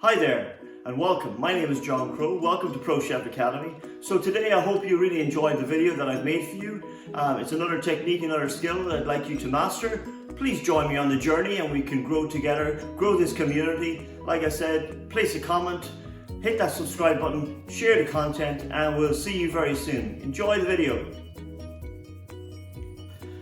Hi there and welcome. My name is John Crowe. Welcome to Pro Chef Academy. So today I hope you really enjoyed the video that I've made for you. It's another technique, another skill that I'd like you to master. Please join me on the journey and we can grow together, grow this community. Like I said, place a comment, hit that subscribe button, share the content, and we'll see you very soon. Enjoy the video.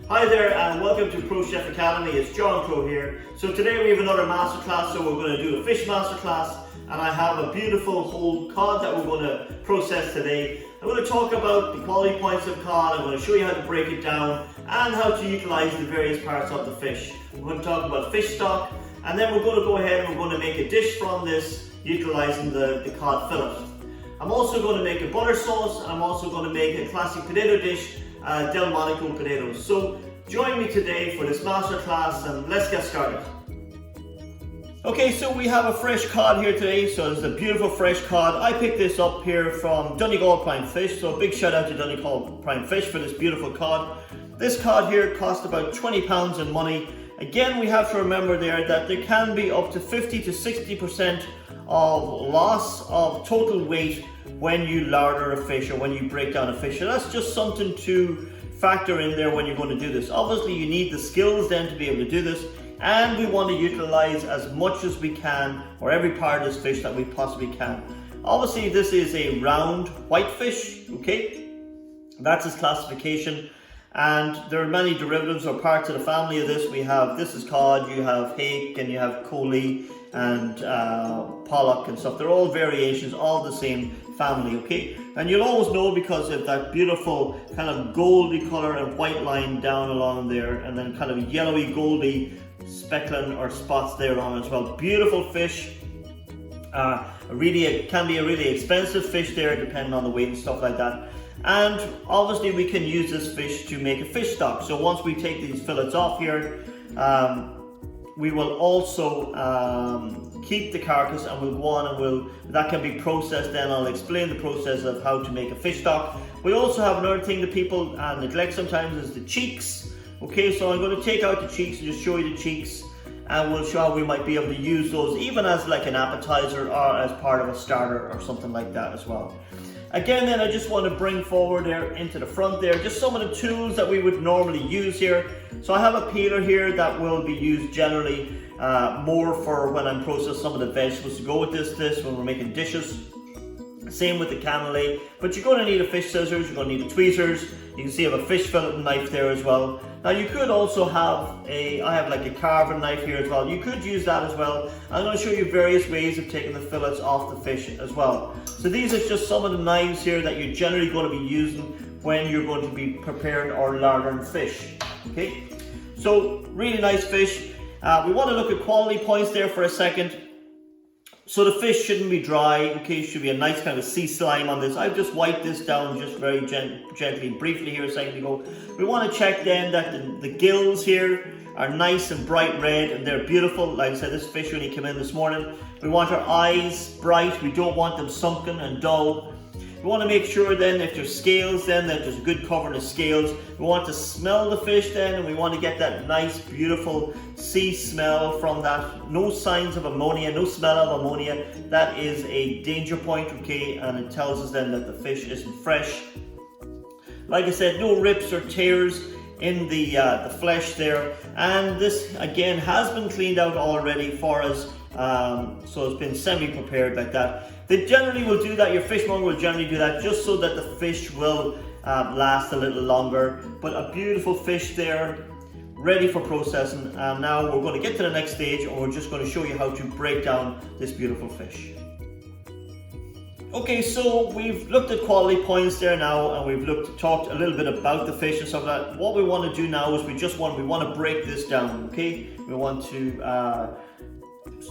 Hi there and welcome to Pro Chef Academy. It's John Crowe here. So today we have another masterclass, so we're going to do a fish masterclass, and I have a beautiful whole cod that we're going to process today. I'm going to talk about the quality points of cod, I'm going to show you how to break it down and how to utilize the various parts of the fish. We're going to talk about fish stock, and then we're going to go ahead and we're going to make a dish from this utilizing the cod fillet. I'm also going to make a butter sauce, and I'm also going to make a classic potato dish, Delmonico potatoes. So join me today for this masterclass and let's get started. Okay, so we have a fresh cod here today. So it's a beautiful fresh cod. I picked this up here from Donegal Prime Fish. So a big shout out to Donegal Prime Fish for this beautiful cod. This cod here cost about £20 in money. Again, we have to remember there that there can be up to 50 to 60% of loss of total weight when you larder a fish or when you break down a fish. So that's just something to factor in there when you're going to do this. Obviously you need the skills then to be able to do this, and we want to utilize as much as we can, or every part of this fish that we possibly can. Obviously this is a round white fish, okay? That's its classification, and there are many derivatives or parts of the family of this. We have, this is cod, you have hake, and you have coley, and pollock and stuff. They're all variations, all the same family, okay? And you'll always know because of that beautiful kind of goldy color and white line down along there, and then kind of yellowy goldy speckling or spots there on as well. Beautiful fish. It can be a really expensive fish there depending on the weight and stuff like that. And obviously we can use this fish to make a fish stock. So once we take these fillets off here, we will also keep the carcass, and we'll go on and that can be processed. Then I'll explain the process of how to make a fish stock. We also have another thing that people neglect sometimes is the cheeks. Okay, so I'm going to take out the cheeks and just show you the cheeks, and we'll show how we might be able to use those even as like an appetizer or as part of a starter or something like that as well. Again, then I just want to bring forward there into the front there just some of the tools that we would normally use here. So I have a peeler here that will be used generally more for when I'm processing some of the vegetables to go with this when we're making dishes. Same with the cannelé, but you're going to need a fish scissors, you're going to need the tweezers. You can see I have a fish fillet knife there as well. Now you could also have I have like a carving knife here as well. You could use that as well. I'm going to show you various ways of taking the fillets off the fish as well. So these are just some of the knives here that you're generally going to be using when you're going to be preparing or lardering fish. Okay, so really nice fish. We want to look at quality points there for a second. So the fish shouldn't be dry, okay? It should be a nice kind of sea slime on this. I've just wiped this down just very gently and briefly here a second ago. We want to check then that the gills here are nice and bright red, and they're beautiful. Like I said, this fish when he came in this morning. We want our eyes bright. We don't want them sunken and dull. We want to make sure then if there's scales then that there's a good covering of scales. We want to smell the fish then, and we want to get that nice beautiful sea smell from that. No signs of ammonia, no smell of ammonia. That is a danger point, okay, and it tells us then that the fish isn't fresh. Like I said, no rips or tears in the flesh there, and this again has been cleaned out already for us, so it's been semi-prepared like that. They generally will do that, your fishmonger will generally do that just so that the fish will last a little longer. But a beautiful fish there, ready for processing, and now we're going to get to the next stage and we're just going to show you how to break down this beautiful fish. Okay, so we've looked at quality points there now, and we've talked a little bit about the fish and stuff like that. What we want to do now is we want to break this down, okay? We want to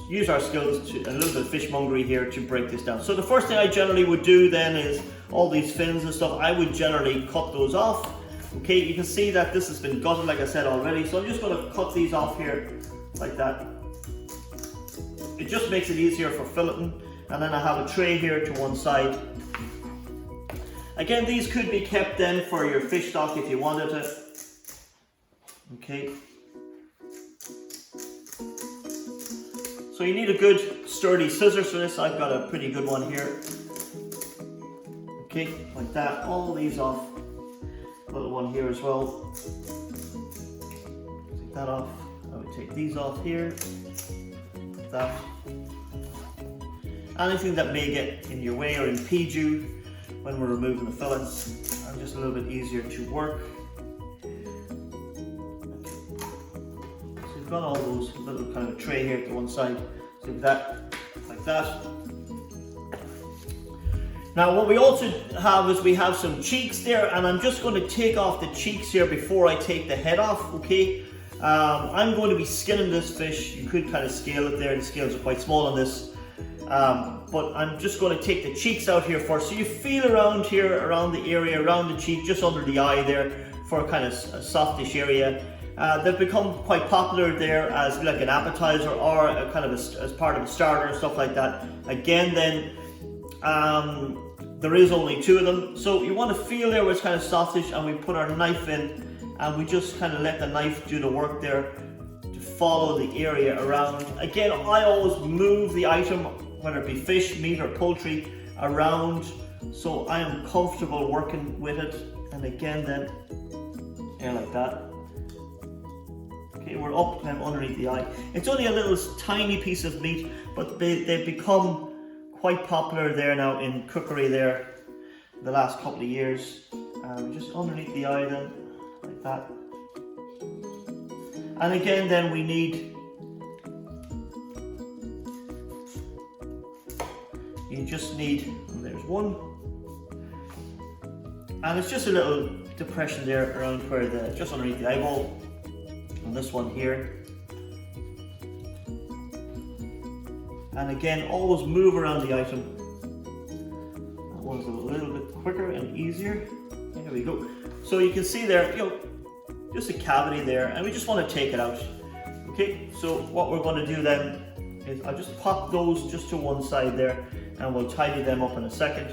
use our skills to a little bit of fishmongery here to break this down. So the first thing I generally would do then is all these fins and stuff, I would generally cut those off. Okay, you can see that this has been gutted like I said already, so I'm just going to cut these off here like that. It just makes it easier for filleting. And then I have a tray here to one side. Again, these could be kept then for your fish stock if you wanted it. Okay. So you need a good sturdy scissors for this. I've got a pretty good one here. Okay, like that, all these off. Little one here as well. Take that off. I would take these off here. Like that. Anything that may get in your way or impede you when we're removing the fillets are just a little bit easier to work. So you've got all those little kind of tray here at the one side. So that, like that. Now what we also have is we have some cheeks there, and I'm just going to take off the cheeks here before I take the head off, okay? I'm going to be skinning this fish. You could kind of scale it there, the scales are quite small on this. But I'm just going to take the cheeks out here first. So you feel around here, around the area, around the cheek, just under the eye there, for a kind of a softish area. They've become quite popular there as like an appetizer or a kind of as part of a starter and stuff like that. Again then, there is only 2 of them, so you want to feel there where it's kind of softish, and we put our knife in and we just kind of let the knife do the work there to follow the area around. Again, I always move the item, whether it be fish, meat or poultry, around so I am comfortable working with it. And again then, here like that. Okay, we're up now underneath the eye. It's only a little tiny piece of meat, but they've become quite popular there now in cookery there the last couple of years. Just underneath the eye then, like that. And again then we need, you just need, there's one, and it's just a little depression there around where just underneath the eyeball, and this one here. And again, always move around the item. That one's a little bit quicker and easier. There we go. So you can see there, just a cavity there, and we just want to take it out. Okay, so what we're going to do then is I'll just pop those just to one side there, and we'll tidy them up in a second.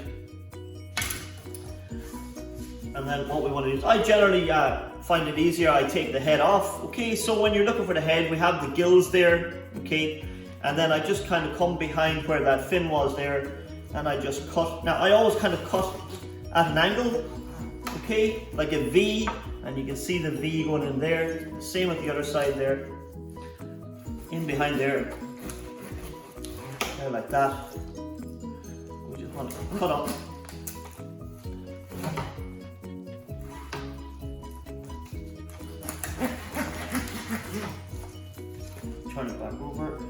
And then what we want to do is, I generally find it easier, I take the head off. Okay, so when you're looking for the head, we have the gills there. Okay. And then I just kind of come behind where that fin was there, and I just cut. Now I always kind of cut at an angle, okay, like a V, and you can see the V going in there. Same with the other side there, in behind there, like that. We just want to cut up. Turn it back over.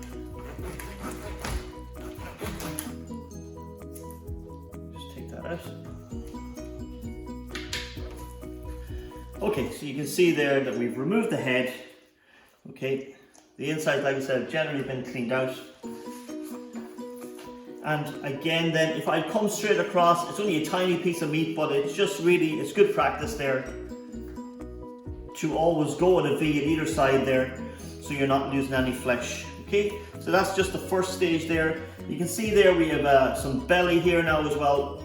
Okay, so you can see there that we've removed the head. Okay, the inside, like I said, generally been cleaned out. And again then, if I come straight across, it's only a tiny piece of meat, but it's just really, it's good practice there to always go in a V at either side there, so you're not losing any flesh. Okay, so that's just the first stage there. You can see there we have some belly here now as well,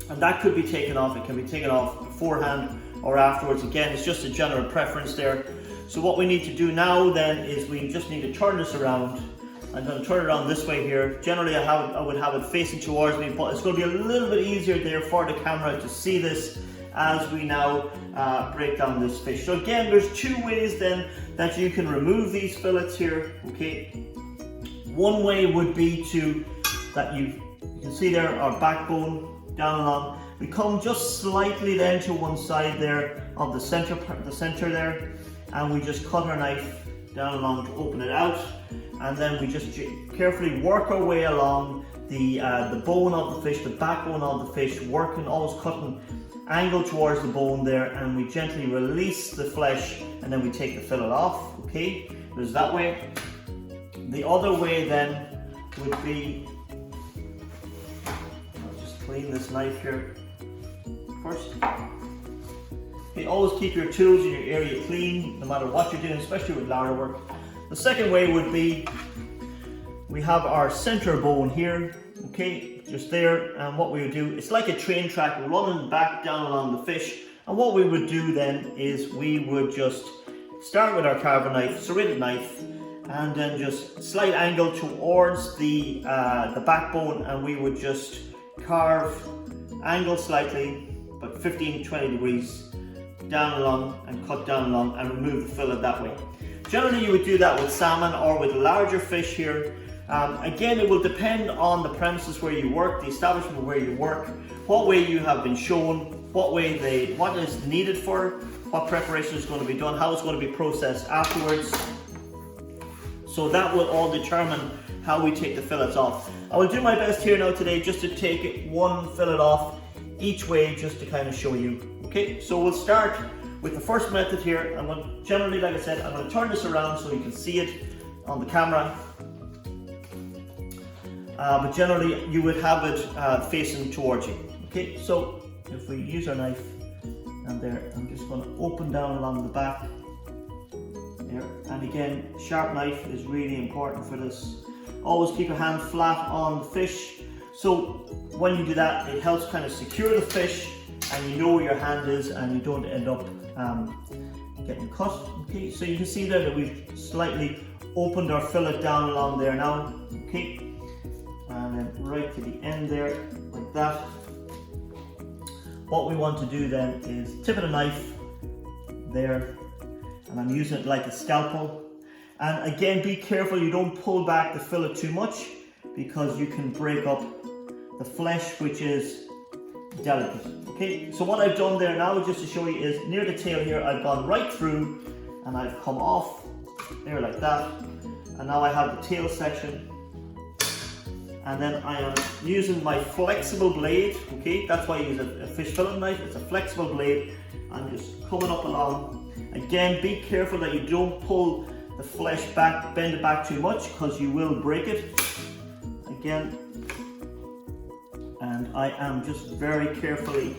and that could be taken off. It can be taken off beforehand or afterwards. Again, it's just a general preference there. So what we need to do now then is we just need to turn this around. I'm going to turn it around this way here. Generally I would have it facing towards me, but it's going to be a little bit easier there for the camera to see this as we now break down this fish. So again, there's 2 ways then that you can remove these fillets here. Okay, one way would be that you can see there our backbone down along. We come just slightly then to one side there of the center there, and we just cut our knife down along to open it out, and then we just carefully work our way along the bone of the fish, the backbone of the fish, working, always cutting angle towards the bone there, and we gently release the flesh, and then we take the fillet off. Okay, there's that way. The other way then would be, I'll just clean this knife here first. Okay, always keep your tools in your area clean, no matter what you're doing, especially with larder work. The second way would be, we have our center bone here, okay, just there, and what we would do, it's like a train track running back down along the fish, and what we would do then is we would just start with our carver knife, serrated knife, and then just slight angle towards the backbone, and we would just carve, angle slightly, about 15-20 degrees down along, and cut down along and remove the fillet that way. Generally you would do that with salmon or with larger fish here. Again, it will depend on the premises where you work, the establishment where you work, what way you have been shown, what is needed for, what preparation is going to be done, how it's going to be processed afterwards. So that will all determine how we take the fillets off. I will do my best here now today just to take one fillet off each way, just to kind of show you. Okay, so we'll start with the first method here. I'm going to, generally, like I said, I'm going to turn this around so you can see it on the camera. But generally you would have it facing towards you. Okay, so if we use our knife, and there, I'm just going to open down along the back there. And again, sharp knife is really important for this. Always keep your hand flat on the fish. So when you do that, it helps kind of secure the fish, and you know where your hand is, and you don't end up getting cut. Okay, so you can see there that we've slightly opened our fillet down along there now. Okay, and then right to the end there, like that. What we want to do then is tip of the knife there, and I'm using it like a scalpel. And again, be careful you don't pull back the fillet too much, because you can break up the flesh, which is delicate. Okay, so what I've done there now, just to show you, is near the tail here, I've gone right through and I've come off there like that. And now I have the tail section. And then I am using my flexible blade. Okay, that's why I use a fish fillet knife. It's a flexible blade. I'm just coming up along. Again, be careful that you don't pull the flesh back, bend it back too much, because you will break it. Again, and I am just very carefully.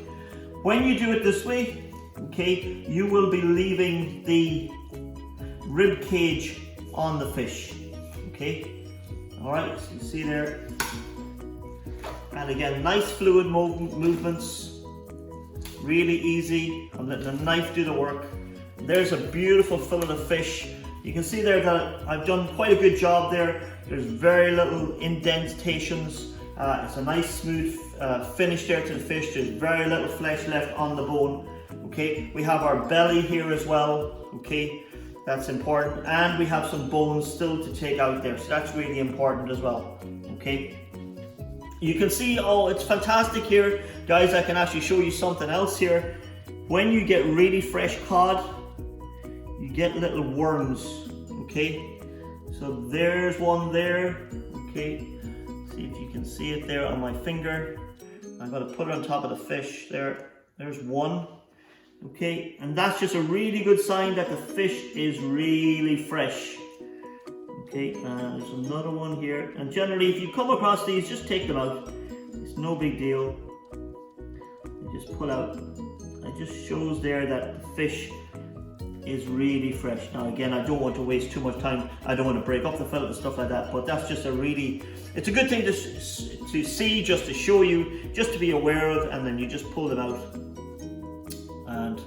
When you do it this way, okay, you will be leaving the rib cage on the fish. Okay, all right, so you see there. And again, nice fluid movements, really easy. I'm letting the knife do the work. There's a beautiful fillet of fish. You can see there that I've done quite a good job there. There's very little indentations. It's a nice smooth finish there to the fish. There's very little flesh left on the bone. Okay, we have our belly here as well. Okay, that's important. And we have some bones still to take out there. So that's really important as well. Okay. You can see, oh, it's fantastic here. Guys, I can actually show you something else here. When you get really fresh cod, you get little worms, okay? So there's one there, okay? See if you can see it there on my finger. I'm gonna put it on top of the fish there. There's one, okay? And that's just a really good sign that the fish is really fresh. Okay, there's another one here. And generally, if you come across these, just take them out. It's no big deal. You just pull out. It just shows there that the fish is really fresh. Now again, I don't want to waste too much time. I don't want to break up the fillet and stuff like that, but that's just it's a good thing to see, just to show you, just to be aware of, and then you just pull them out. And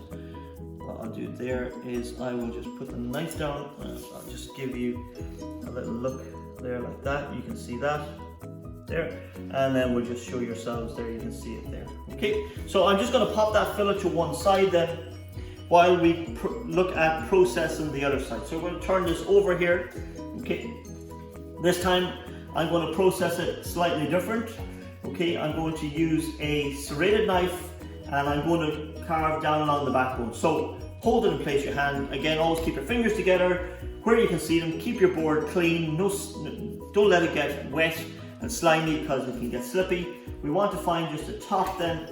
what I'll do there is I will just put the knife down, and I'll just give you a little look there like that. You can see that there, and then we'll just show yourselves there. You can see it there. Okay, so I'm just going to pop that fillet to one side then, while we look at processing the other side. So we're going to turn this over here. Okay, this time I'm going to process it slightly different. Okay, I'm going to use a serrated knife, and I'm going to carve down along the backbone. So hold it in place, your hand. Again, always keep your fingers together where you can see them. Keep your board clean. Don't let it get wet and slimy, because it can get slippy. We want to find just the top then.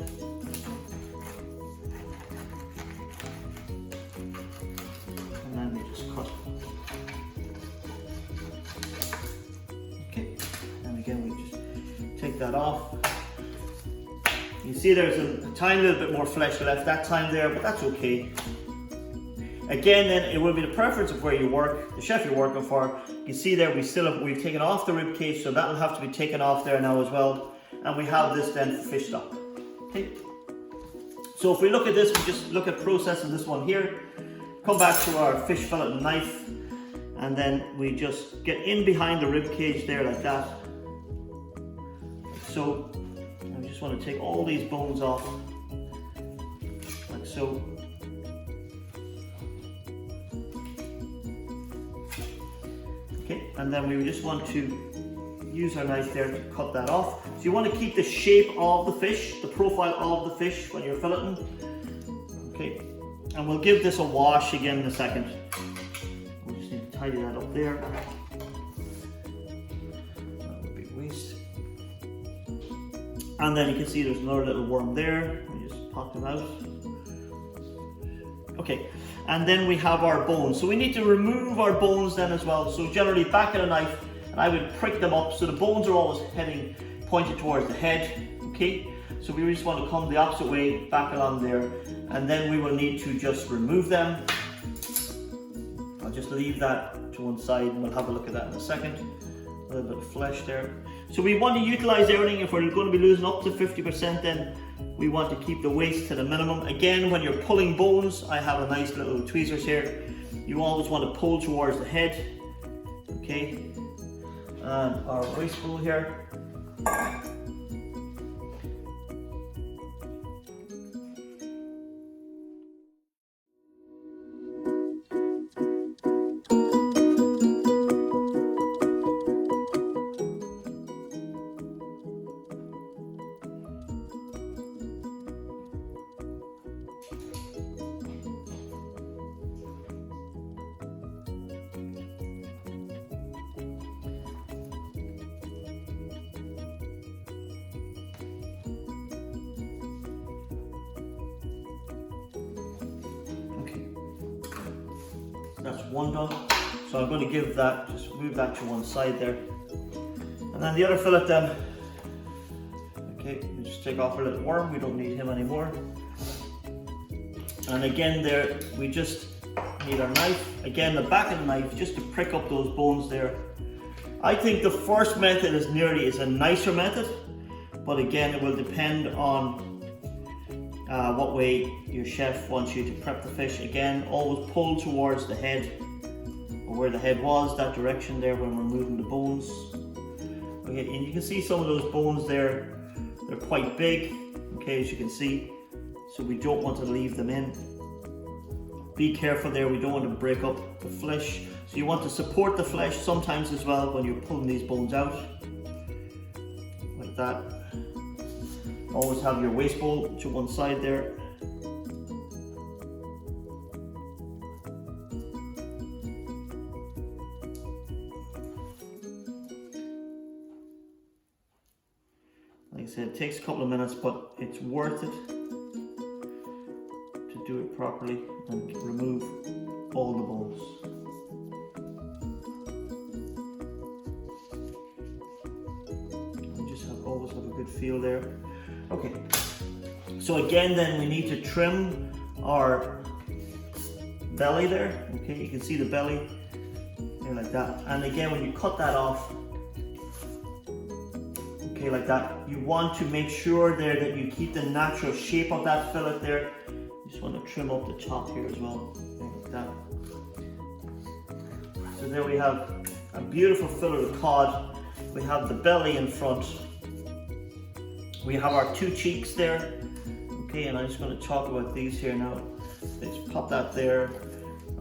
And then we just cut. Okay, and again we just take that off. You see there's a tiny little bit more flesh left that time there, but that's okay. Again, then it will be the preference of where you work, the chef you're working for. You see there we've taken off the rib cage, so that will have to be taken off there now as well. And we have this then for fish stock. Okay. So if we look at this, we just look at processing this one here. Come back to our fish fillet knife. and then we just get in behind the rib cage there like that. Like so. And we just want to take all these bones off, like so. Okay, and then we just want to use our knife there to cut that off. So you want to keep the shape of the fish, the profile of the fish when you're filleting. Okay, and we'll give this a wash again in a second. We just need to tidy that up there. That would be waste. And then you can see there's another little worm there. We just pop them out. Okay, and then we have our bones. So we need to remove our bones then as well. So generally back of the knife, and I would prick them up so the bones are always pointed towards the head. Okay, so we just want to come the opposite way back along there, and then we will need to just remove them. I'll just leave that to one side and we'll have a look at that in a second. A little bit of flesh there. So we want to utilize everything. If we're going to be losing up to 50%, then we want to keep the waste to the minimum. Again, when you're pulling bones, I have a nice little tweezers here. You always want to pull towards the head. Okay, and our waste spool here. That's one done. So I'm going to give that, just move that to one side there. And then the other fillet then. Okay, we just take off our little worm, we don't need him anymore. And again there, we just need our knife. Again, the back of the knife, just to prick up those bones there. I think the first method is a nicer method, but again, it will depend on what way your chef wants you to prep the fish. Again, always pull towards the head, or where the head was, that direction there when we're moving the bones. Okay, and you can see some of those bones there, they're quite big, okay, as you can see, so we don't want to leave them in. Be careful there, we don't want to break up the flesh. So you want to support the flesh sometimes as well when you're pulling these bones out, like that. Always have your waste bowl to one side there. Like I said, it takes a couple of minutes, but it's worth it to do it properly and remove all the bones. And just always have a good feel there. Okay, so again then we need to trim our belly there. Okay, you can see the belly there like that. And again, when you cut that off, okay, like that, you want to make sure there that you keep the natural shape of that fillet there. You just want to trim up the top here as well, like that. So there we have a beautiful fillet of cod. We have the belly in front. We have our two cheeks there, okay, and I'm just going to talk about these here now. Let's pop that there,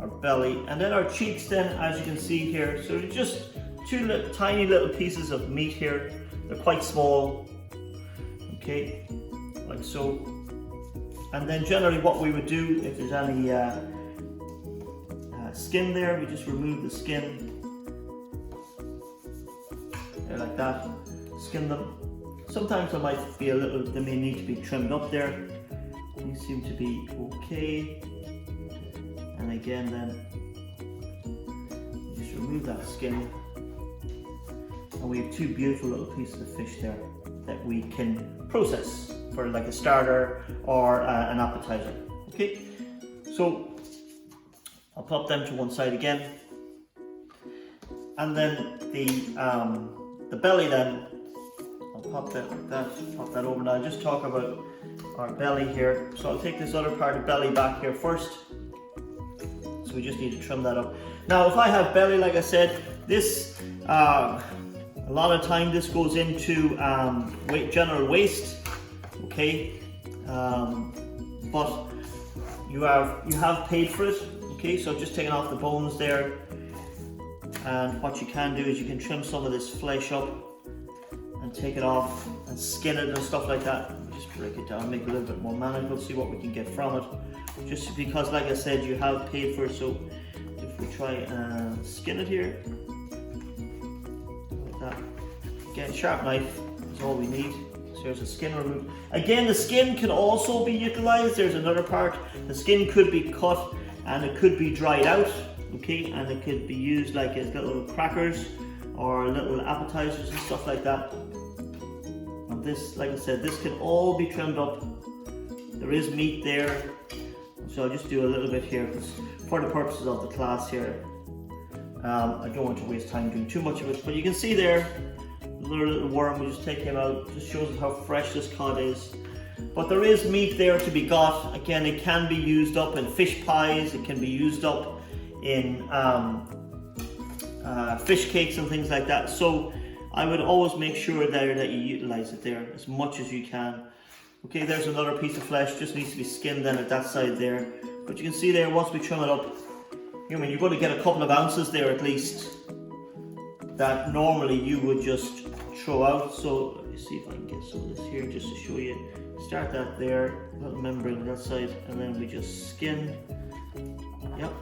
our belly, and then our cheeks then, as you can see here. So they're just two tiny little pieces of meat here. They're quite small, okay, like so. And then generally what we would do, if there's any skin there, we just remove the skin, there like that, skin them. Sometimes there might be they may need to be trimmed up there. These seem to be okay. And again then, just remove that skin. And we have two beautiful little pieces of fish there that we can process for like a starter or an appetizer. Okay, so I'll pop them to one side again. And then the belly then, pop that like that, pop that over. Now I'll just talk about our belly here. So I'll take this other part of belly back here first. So we just need to trim that up. Now, if I have belly, like I said, this, a lot of time this goes into general waste, okay? But you have paid for it, okay? So just taking off the bones there. And what you can do is you can trim some of this flesh up and take it off and skin it and stuff like that. Just break it down, make it a little bit more manageable, see what we can get from it. Just because, like I said, you have paid for it. So if we try and skin it here, like that. Again, sharp knife is all we need. So there's a skin removed. Again, the skin can also be utilized. There's another part. The skin could be cut and it could be dried out. Okay, and it could be used like as little crackers or little appetizers and stuff like that. And this, like I said, this can all be trimmed up. There is meat there, so I'll just do a little bit here because for the purposes of the class here, I don't want to waste time doing too much of it. But you can see there, another little worm. We just take him out. Just shows us how fresh this cod is. But there is meat there to be got. Again, it can be used up in fish pies. It can be used up in fish cakes and things like that. So I would always make sure there that you utilize it there as much as you can. Okay, there's another piece of flesh, just needs to be skinned then at that side there. But you can see there, once we trim it up, you're going to get a couple of ounces there at least that normally you would just throw out. So let me see if I can get some of this here just to show you. Start that there, little membrane on that side, and then we just skin. Yep.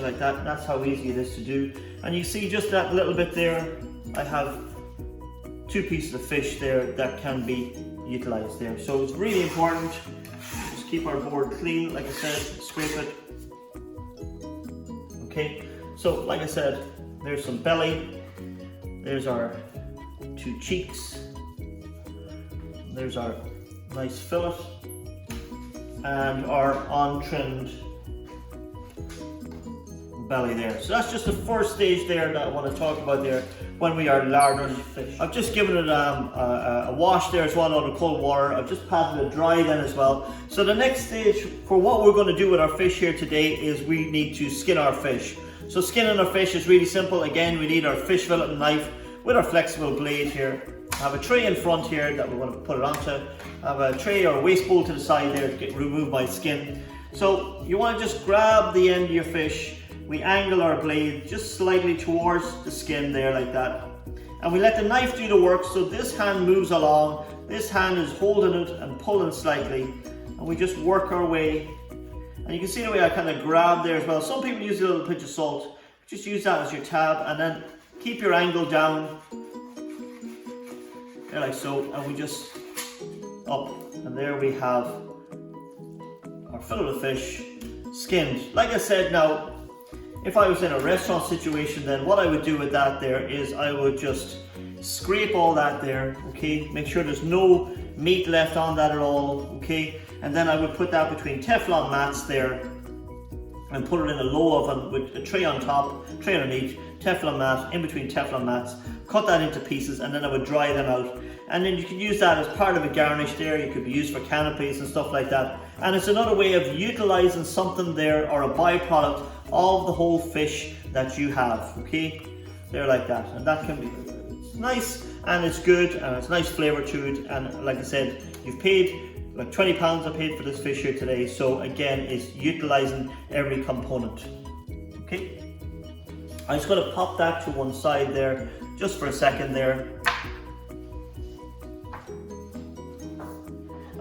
Like that. That's how easy it is to do. And you see just that little bit there, I have 2 pieces of fish there that can be utilized there. So it's really important, just keep our board clean, like I said, scrape it. Okay, so like I said, there's some belly, there's our 2 cheeks, there's our nice fillet, and our untrimmed belly there. So that's just the first stage there that I want to talk about there when we are lardering fish. I've just given it a wash there as well on the cold water. I've just patted it dry then as well. So the next stage for what we're going to do with our fish here today is we need to skin our fish. So skinning our fish is really simple. Again, we need our fish fillet knife with our flexible blade here. I have a tray in front here that we're going to put it onto. I have a tray or a waste bowl to the side there to remove my skin. So you want to just grab the end of your fish. We angle our blade just slightly towards the skin there like that. And we let the knife do the work, so this hand moves along, this hand is holding it and pulling slightly, and we just work our way. And you can see the way I kind of grab there as well. Some people use a little pinch of salt. Just use that as your tab and then keep your angle down. There like so, and we just up. And there we have our fillet of fish skinned. Like I said, now, if I was in a restaurant situation, then what I would do with that there is I would just scrape all that there, okay? Make sure there's no meat left on that at all, okay? And then I would put that between Teflon mats there and put it in a low oven with a tray on top, tray underneath, Teflon mat, in between Teflon mats, cut that into pieces, and then I would dry them out. And then you can use that as part of a garnish there. You could be used for canapes and stuff like that. And it's another way of utilizing something there or a byproduct of the whole fish that you have, okay? There like that. And that can be nice and it's good and it's nice flavor to it. And like I said, you've paid like £20 I paid for this fish here today. So again, it's utilizing every component, okay? I'm just going to pop that to one side there just for a second there.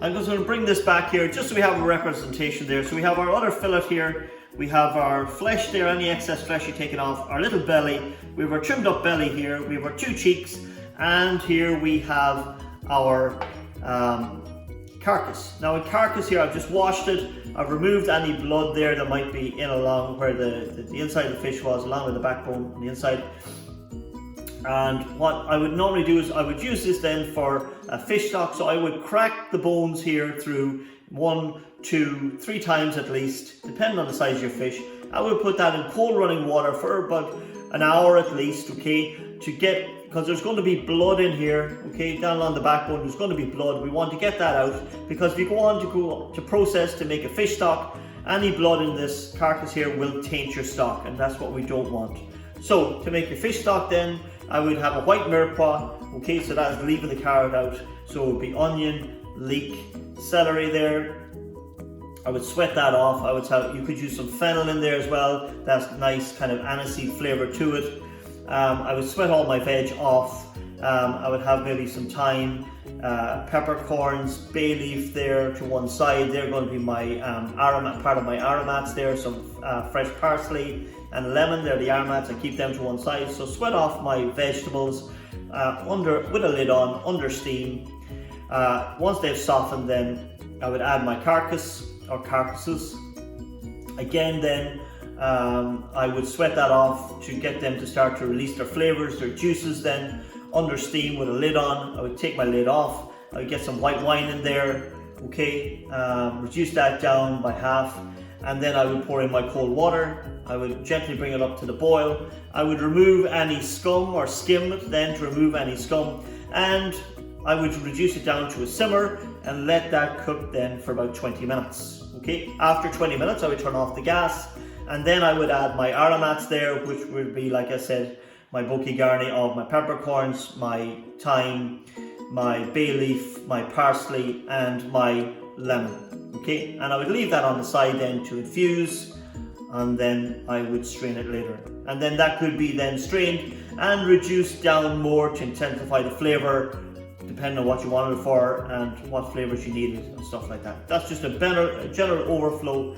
I'm just going to bring this back here just so we have a representation there. So we have our other fillet here, we have our flesh there, any excess flesh you take it off, our little belly, we have our trimmed up belly here, we have our 2 cheeks, and here we have our carcass. Now in carcass here, I've just washed it, I've removed any blood there that might be in along where the inside of the fish was, along with the backbone on the inside. And what I would normally do is I would use this then for a fish stock. So I would crack the bones here through 1, 2, 3 times at least, depending on the size of your fish. I would put that in cold running water for about an hour at least, okay, to get, because there's going to be blood in here, okay, down along the backbone, there's going to be blood. We want to get that out because if you go on to process to make a fish stock, Any blood in this carcass here will taint your stock, and that's what we don't want. So to make your fish stock then, I would have a white mirepoix, okay, so that is leaving the carrot out. So it would be onion, leek, celery there. I would sweat that off. I would have, you could use some fennel in there as well. That's nice kind of aniseed flavor to it. I would sweat all my veg off. I would have maybe some thyme, peppercorns, bay leaf there to one side. They're going to be my part of my aromats there. Some fresh parsley and lemon. They're the aromats. I keep them to one side. So sweat off my vegetables with a lid on, under steam. Once they've softened, then I would add my carcass or carcasses. Again, then I would sweat that off to get them to start to release their flavors, their juices. Then under steam with a lid on, I would take my lid off. I would get some white wine in there, okay, reduce that down by half, and then I would pour in my cold water. I would gently bring it up to the boil. I would remove any scum, or skim it then to remove any scum, and I would reduce it down to a simmer and let that cook then for about 20 minutes. Okay, after 20 minutes I would turn off the gas, and then I would add my aromats there, which would be, like I said, my bouquet garni of my peppercorns, my thyme, my bay leaf, my parsley, and my lemon. Okay, and I would leave that on the side then to infuse, and then I would strain it later. And then that could be then strained and reduced down more to intensify the flavor, depending on what you wanted it for and what flavors you needed and stuff like that. That's just a general overflow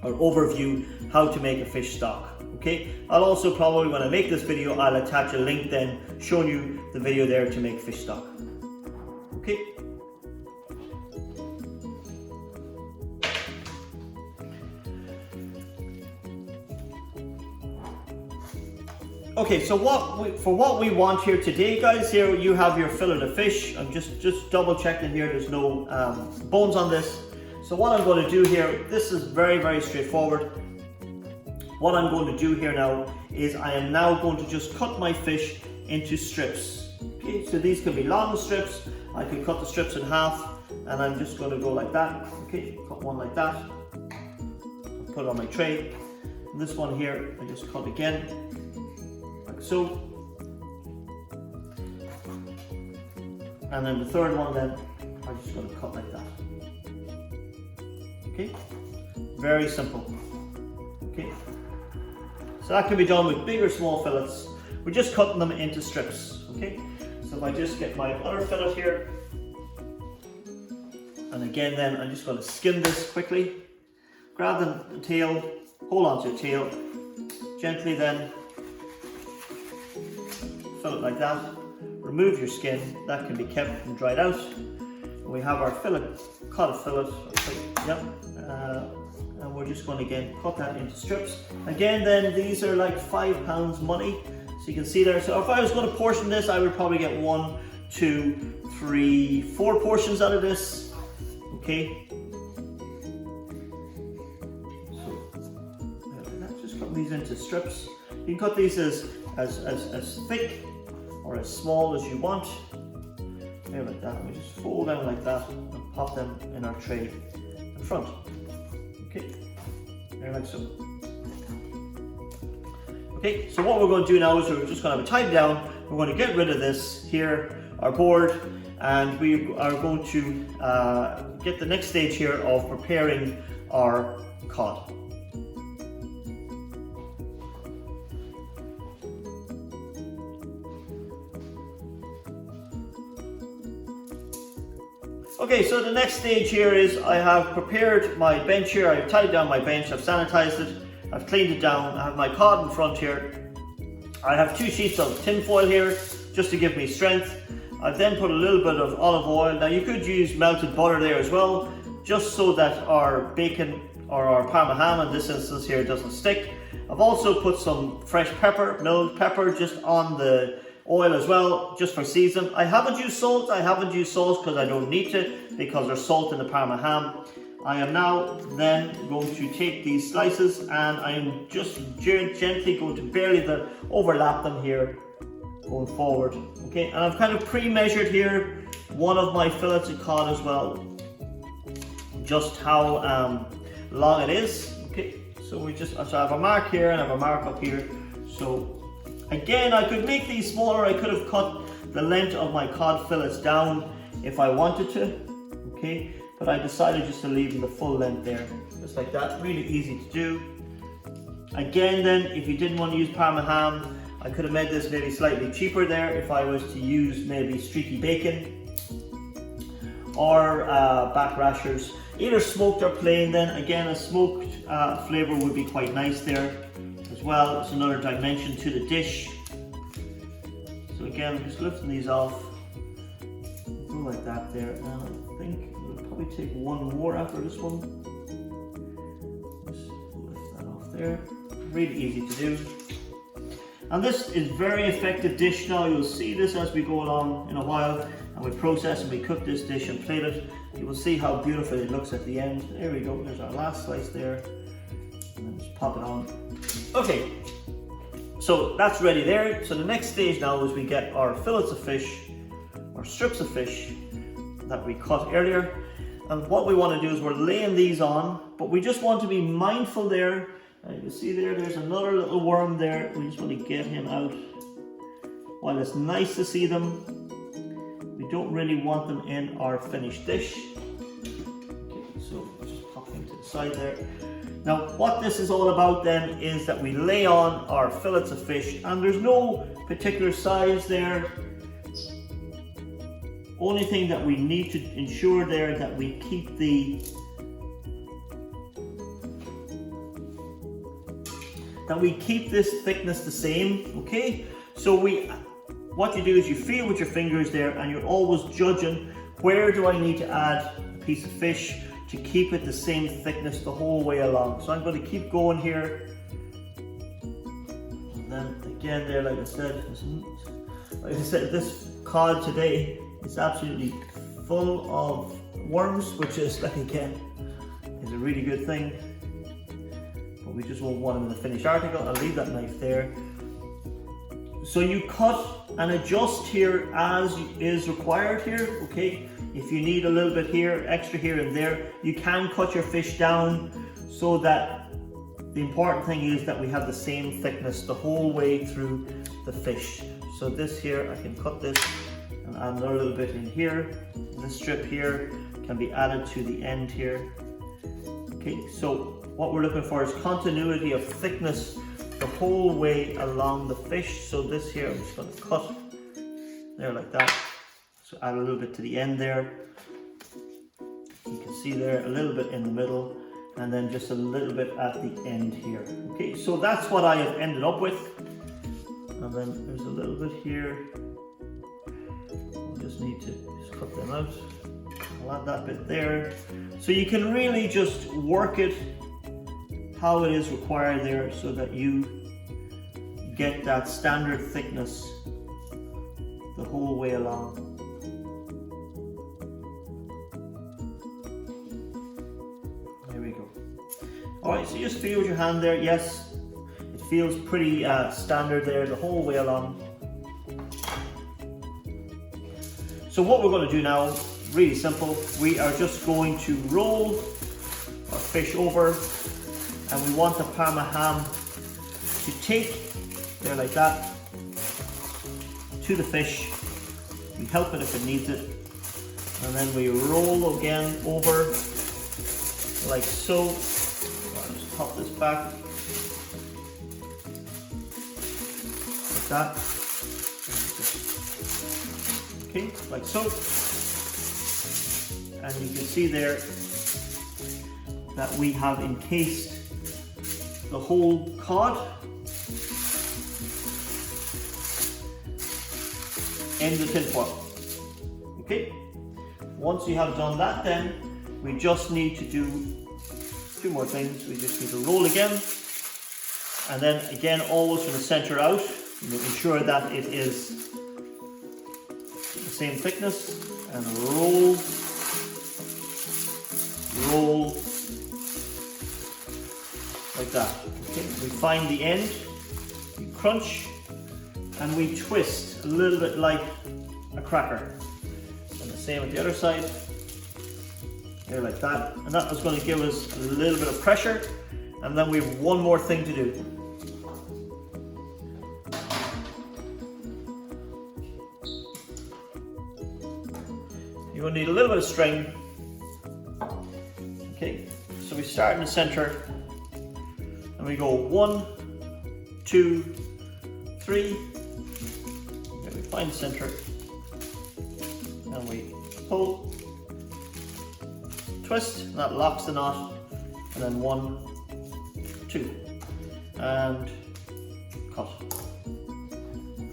or overview how to make a fish stock. Okay, I'll also probably, when I make this video, I'll attach a link then showing you the video there to make fish stock. Okay. Okay, so what we want here today, guys, here you have your fillet of fish. I'm just double checking here, there's no bones on this. So what I'm going to do here, this is very, very straightforward. What I'm going to do here now is I am now going to just cut my fish into strips. Okay, so these can be long strips. I could cut the strips in half, and I'm just going to go like that. Okay, cut one like that, put it on my tray. And this one here, I just cut again, like so. And then the third one then, I'm just going to cut like that. Okay, very simple. Okay, so that can be done with big or small fillets. We're just cutting them into strips. Okay, so if I just get my other fillet here, and again then I'm just going to skin this quickly. Grab the tail, hold on to the tail, gently then fill it like that. Remove your skin, that can be kept and dried out. And we have our fillet, cut a fillet, yep. And we're just going to again cut that into strips. Again then, these are like £5 money, so you can see there. So if I was going to portion this, I would probably get 1, 2, 3, 4 portions out of this. Okay, so just cut these into strips. You can cut these as thick or as small as you want. There, like that. We just fold them like that and pop them in our tray in front. Okay, there, like so. Okay, so what we're going to do now is we're just going to have it tied down. We're going to get rid of this here, our board, and we are going to get the next stage here of preparing our cod. Okay, so the next stage here is I have prepared my bench here. I've tied down my bench, I've sanitized it, I've cleaned it down. I have my cod in front here. I have 2 sheets of tin foil here just to give me strength. I've then put a little bit of olive oil. Now you could use melted butter there as well, just so that our bacon or our parma ham in this instance here doesn't stick. I've also put some fresh pepper, milled pepper, just on the oil as well, just for season. I haven't used salt. Because I don't need to, because there's salt in the parma ham. I am now then going to take these slices and I am just gently going to barely overlap them here going forward. Okay, and I've kind of pre-measured here one of my fillets of cod as well, just how long it is. Okay, so I have a mark here and I have a mark up here. So again, I could make these smaller. I could have cut the length of my cod fillets down if I wanted to, okay, but I decided just to leave them the full length there, just like that. Really easy to do. Again then, if you didn't want to use Parma ham, I could have made this maybe slightly cheaper there if I was to use maybe streaky bacon or back rashers, either smoked or plain. Then again, a smoked flavour would be quite nice there as well. It's another dimension to the dish. So again, I'm just lifting these off, go like that there. And I think we'll probably take one more after this one. Just lift that off there. Really easy to do. And this is very effective dish now. You'll see this as we go along in a while, and we process and we cook this dish and plate it. You will see how beautiful it looks at the end. There we go, there's our last slice there. And then just pop it on. Okay, so that's ready there. So the next stage now is we get our fillets of fish, or strips of fish that we cut earlier. And what we want to do is we're laying these on, but we just want to be mindful there. You can see there's another little worm there. We just want to get him out. While it's nice to see them, we don't really want them in our finished dish. Okay, so just pop him to the side there. Now what this is all about then is that we lay on our fillets of fish, and there's no particular size there. Only thing that we need to ensure there that we keep this thickness the same, okay? So what you do is you feel with your fingers there, and you're always judging where do I need to add a piece of fish to keep it the same thickness the whole way along. So I'm going to keep going here. And then again there, like I said, this cod today is absolutely full of worms, which is, like, again, is a really good thing. We just won't want them in the finished article. I'll leave that knife there. So you cut and adjust here as is required here, okay? If you need a little bit here, extra here and there, you can cut your fish down so that the important thing is that we have the same thickness the whole way through the fish. So this here, I can cut this and add another little bit in here. This strip here can be added to the end here. Okay, so what we're looking for is continuity of thickness the whole way along the fish. So this here, I'm just going to cut there like that. So add a little bit to the end there. You can see there a little bit in the middle, and then just a little bit at the end here. Okay, so that's what I have ended up with. And then there's a little bit here. We just need to just cut them out. I'll add that bit there. So you can really just work it how it is required there so that you get that standard thickness the whole way along. There we go. Alright, so just feel with your hand there. Yes, it feels pretty standard there the whole way along. So what we're going to do now, really simple, we are just going to roll our fish over, and we want the Parma ham to take there like that to the fish. We help it if it needs it, and then we roll again over like so. I'll just pop this back like that. Okay, like so. And you can see there that we have encased the whole cod in the tin foil. Okay, once you have done that, then we just need to do two more things. We just need to roll again, and then again always from the center out, making sure that it is the same thickness, and roll, like that. Okay, we find the end, we crunch, and we twist a little bit like a cracker. And the same with the other side. There, like that. And that is going to give us a little bit of pressure. And then we have one more thing to do. You're going to need a little bit of string. Okay, so we start in the center and we go 1, 2, 3. Okay, we find the center and we pull, twist, and that locks the knot, and then 1, 2, and cut.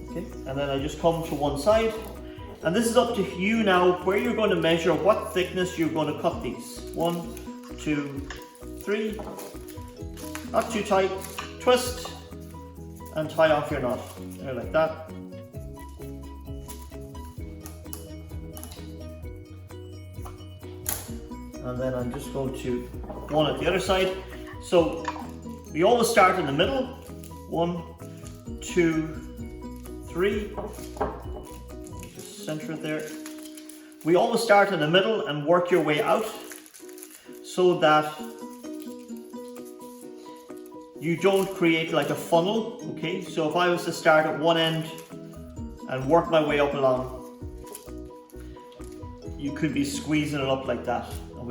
Okay, and then I just come to one side. And this is up to you now where you're going to measure what thickness you're going to cut these. 1, 2, 3. Not too tight. Twist and tie off your knot. There, like that. And then I'm just going to one at the other side. So we always start in the middle. 1, 2, 3. Center it there. We always start in the middle and work your way out so that you don't create like a funnel. Okay, so if I was to start at one end and work my way up along, you could be squeezing it up like that, and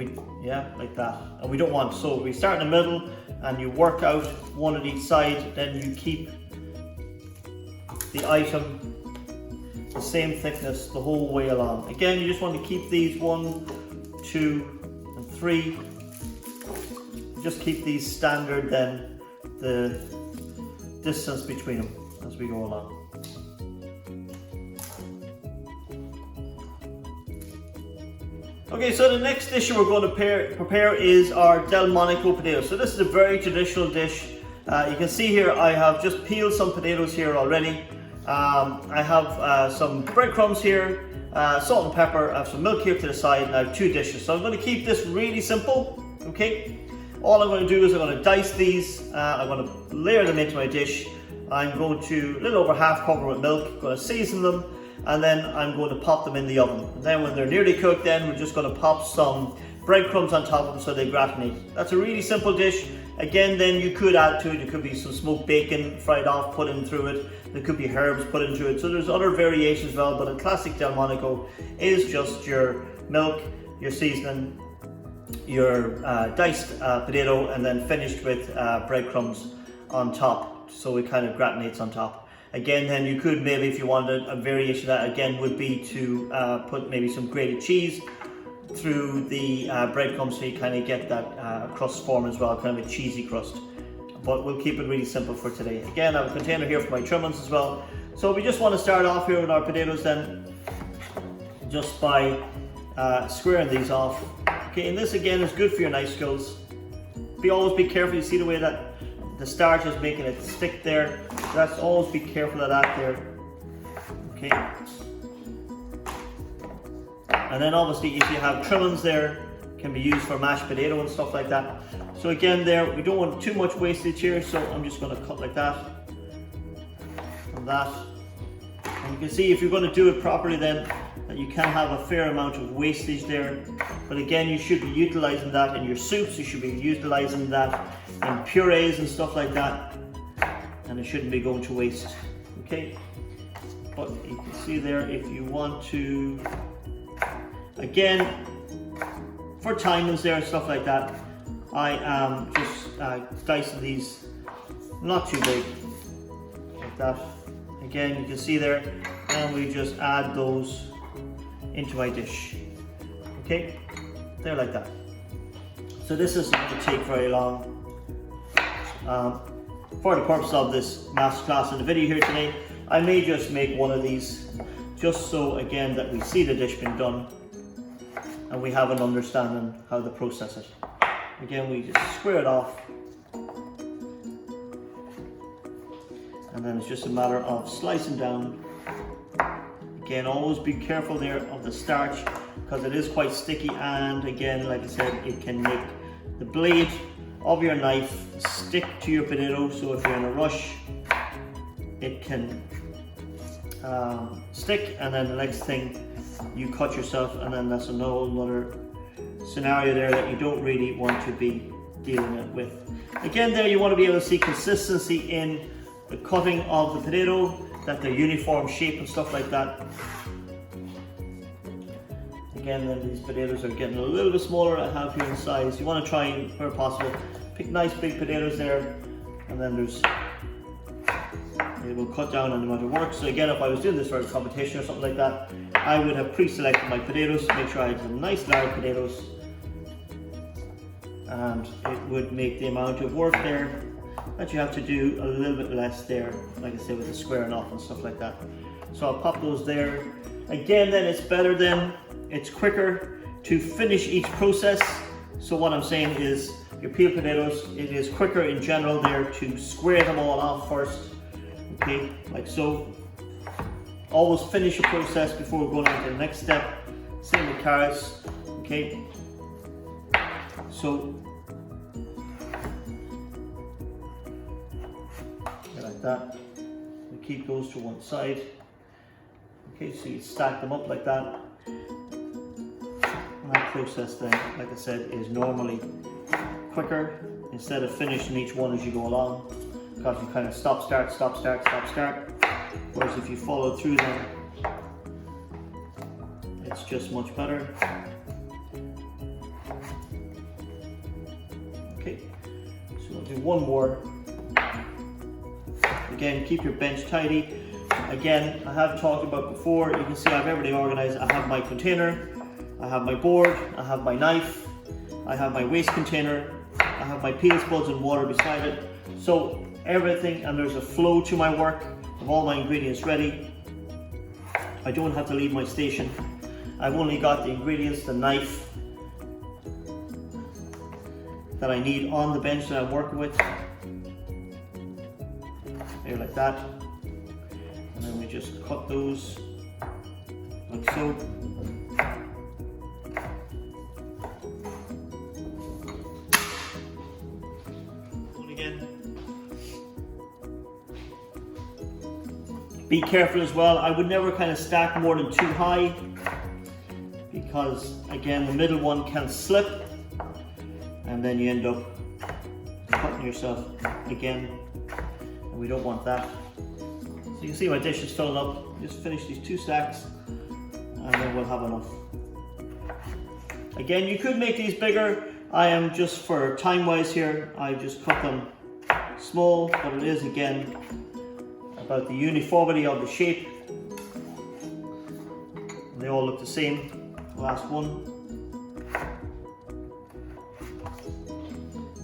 like that, and we don't want. So we start in the middle and you work out one at each side, then you keep the item the same thickness the whole way along. Again, you just want to keep these 1, 2, and 3. Just keep these standard, then the distance between them as we go along. Okay, so the next dish we're going to prepare is our Delmonico potato. So this is a very traditional dish. You can see here I have just peeled some potatoes here already. I have some breadcrumbs here, salt and pepper. I have some milk here to the side, and I have 2 dishes. So I'm going to keep this really simple, okay? All I'm going to do is I'm going to dice these, I'm going to layer them into my dish. I'm going to, a little over half cover with milk, going to season them, and then I'm going to pop them in the oven. And then when they're nearly cooked, then we're just going to pop some breadcrumbs on top of them so they gratinate. That's a really simple dish. Again, then you could add to it, there could be some smoked bacon fried off, put in through it. There could be herbs put into it. So there's other variations as well, but a classic Delmonico is just your milk, your seasoning, your diced potato, and then finished with breadcrumbs on top. So it kind of gratinates on top. Again, then you could maybe, if you wanted a variation of that, again, would be to put maybe some grated cheese through the breadcrumbs so you kind of get that crust form as well, kind of a cheesy crust. But we'll keep it really simple for today. Again, I have a container here for my trimmings as well. So we just want to start off here with our potatoes then, just by squaring these off. Okay, and this again is good for your knife skills. Always be careful. You see the way that the starch is making it stick there. That's always be careful of that there. Okay. And then obviously if you have trimmings there, can be used for mashed potato and stuff like that. So again there, we don't want too much wastage here, so I'm just going to cut like that and that. And you can see if you're going to do it properly then, that you can have a fair amount of wastage there. But again, you should be utilizing that in your soups, you should be utilizing that in purees and stuff like that, and it shouldn't be going to waste. Okay, but you can see there, if you want to, again, for timings there and stuff like that, I am just dicing these not too big, like that. Again, you can see there, and we just add those into my dish. Okay, there, like that. So this isn't going to take very long. For the purpose of this masterclass in the video here today, I may just make one of these, just so again that we see the dish being done and we have an understanding how to process it. Again, we just square it off, and then it's just a matter of slicing down. Again, always be careful there of the starch, because it is quite sticky, and again, like I said, it can make the blade of your knife stick to your potato. So if you're in a rush, it can stick, and then the next thing you cut yourself, and then that's another scenario there that you don't really want to be dealing with. Again, there you want to be able to see consistency in the cutting of the potato, that they're uniform shape and stuff like that. Again, then these potatoes are getting a little bit smaller. I have here in size. You want to try and, where possible, pick nice big potatoes there, and then they will cut down on the amount of work. So again, if I was doing this for a competition or something like that, I would have pre-selected my potatoes to make sure I had some nice large potatoes, and it would make the amount of work there that you have to do a little bit less there, like I said, with the squaring off and stuff like that. So I'll pop those there. Again, then it's better then, it's quicker to finish each process. So what I'm saying is, your peeled potatoes, it is quicker in general there to square them all off first, okay, like so. Always finish your process before we go on to the next step. Same with carrots, okay. So, like that. We keep those to one side. Okay, so you stack them up like that. And that process then, like I said, is normally quicker instead of finishing each one as you go along, because you kind of stop, start, stop, start, stop, start. Whereas if you follow through them, it's just much better. Okay, so we'll do one more. Again, keep your bench tidy. Again, I have talked about before, you can see I have everything organized. I have my container, I have my board, I have my knife, I have my waste container, I have my peel spuds and water beside it. So everything, and there's a flow to my work of all my ingredients ready. I don't have to leave my station. I've only got the ingredients, the knife that I need on the bench that I'm working with. There, like that. And then we just cut those like so. Be careful as well. I would never kind of stack more than too high, because again, the middle one can slip and then you end up cutting yourself again, and we don't want that. So you can see my dish is filling up. Just finish these 2 stacks and then we'll have enough. Again, you could make these bigger. I am just for time wise here, I just cut them small, but it is again about the uniformity of the shape. And they all look the same. The last one.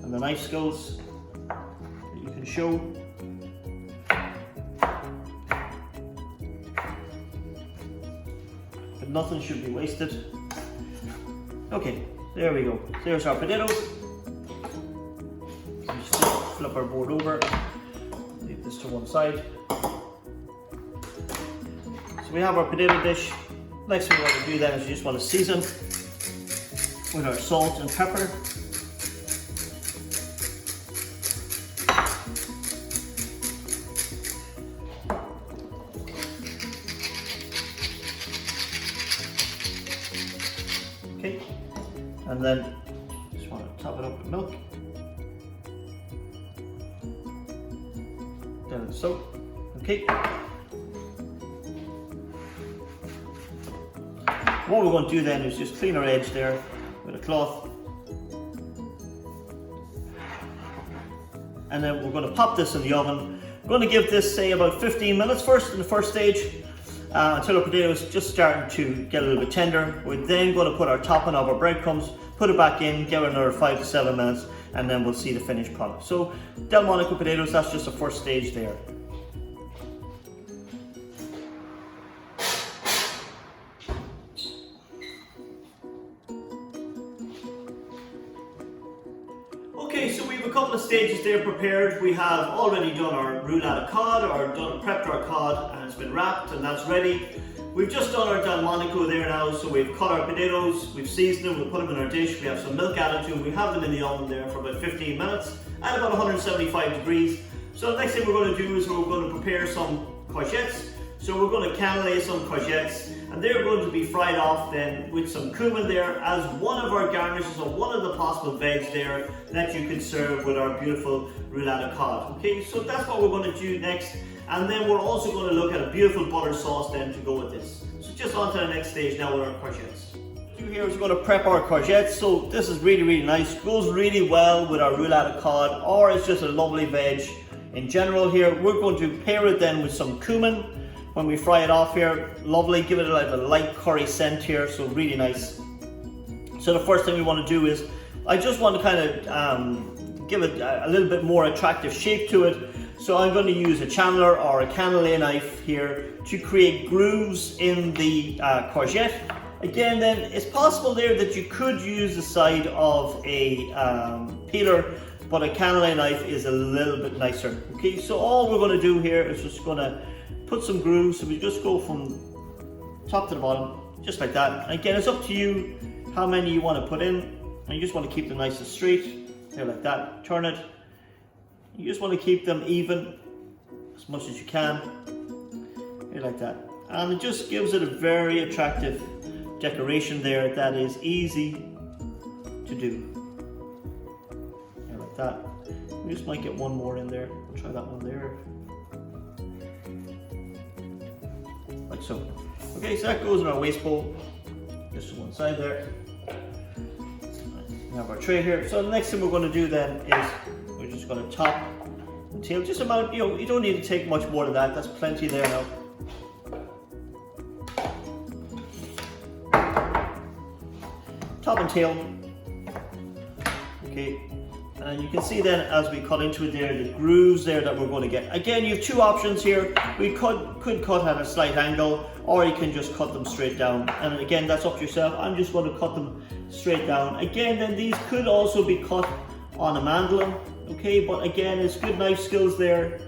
And the knife skills that you can show. But nothing should be wasted. Okay, there we go. There's our potato. Just flip our board over. Leave this to one side. So we have our potato dish. Next thing we want to do then is you just want to season with our salt and pepper. Okay, and then just want to top it up with milk. Then so, okay. What we're going to do then is just clean our edge there with a cloth. And then we're going to pop this in the oven. We're going to give this, say, about 15 minutes first in the first stage, until our potato is just starting to get a little bit tender. We're then going to put our topping of our breadcrumbs, put it back in, give it another 5 to 7 minutes, and then we'll see the finished product. So, Delmonico potatoes, that's just the first stage there. Okay, so we have a couple of stages there prepared. We have already done our roulade cod, or prepped our cod, and it's been wrapped and that's ready. We've just done our Delmonico there now, so we've cut our potatoes, we've seasoned them, we'll put them in our dish, we have some milk added to them, we have them in the oven there for about 15 minutes at about 175 degrees. So the next thing we're going to do is we're going to prepare some courgettes. So we're going to cannellate some courgettes, and they're going to be fried off then with some cumin there as one of our garnishes, or one of the possible veg there that you can serve with our beautiful roulade cod. Okay, so that's what we're going to do next, and then we're also going to look at a beautiful butter sauce then to go with this. So just on to the next stage now with our courgettes. Here is going to prep our courgettes. So this is really nice, goes really well with our roulade cod, or it's just a lovely veg in general. Here we're going to pair it then with some cumin when we fry it off here. Lovely, give it like a light curry scent here, so really nice. So the first thing we want to do is, I just want to kind of give it a little bit more attractive shape to it. So I'm going to use a chandler or a cannelé knife here to create grooves in the courgette. Again then, it's possible there that you could use the side of a peeler, but a cannelé knife is a little bit nicer. Okay, so all we're going to do here is just going to put some grooves. So we just go from top to the bottom, just like that. And again, it's up to you how many you want to put in, and you just want to keep them nice and straight, there like that. Turn it. You just want to keep them even as much as you can, here like that. And it just gives it a very attractive decoration there that is easy to do. Here like that. We just might get one more in there. We'll try that one there. Like so. Okay, so that goes in our waste bowl. Just to one side there. We have our tray here. So the next thing we're going to do then is we're just going to top and tail. Just about, you don't need to take much more than that. That's plenty there now. Top and tail. Okay, and you can see then as we cut into it there, the grooves there that we're going to get. Again, you have two options here. We could cut at a slight angle, or you can just cut them straight down. And again, that's up to yourself. I'm just going to cut them straight down. Again, then these could also be cut on a mandolin. Okay, but again, it's good knife skills there.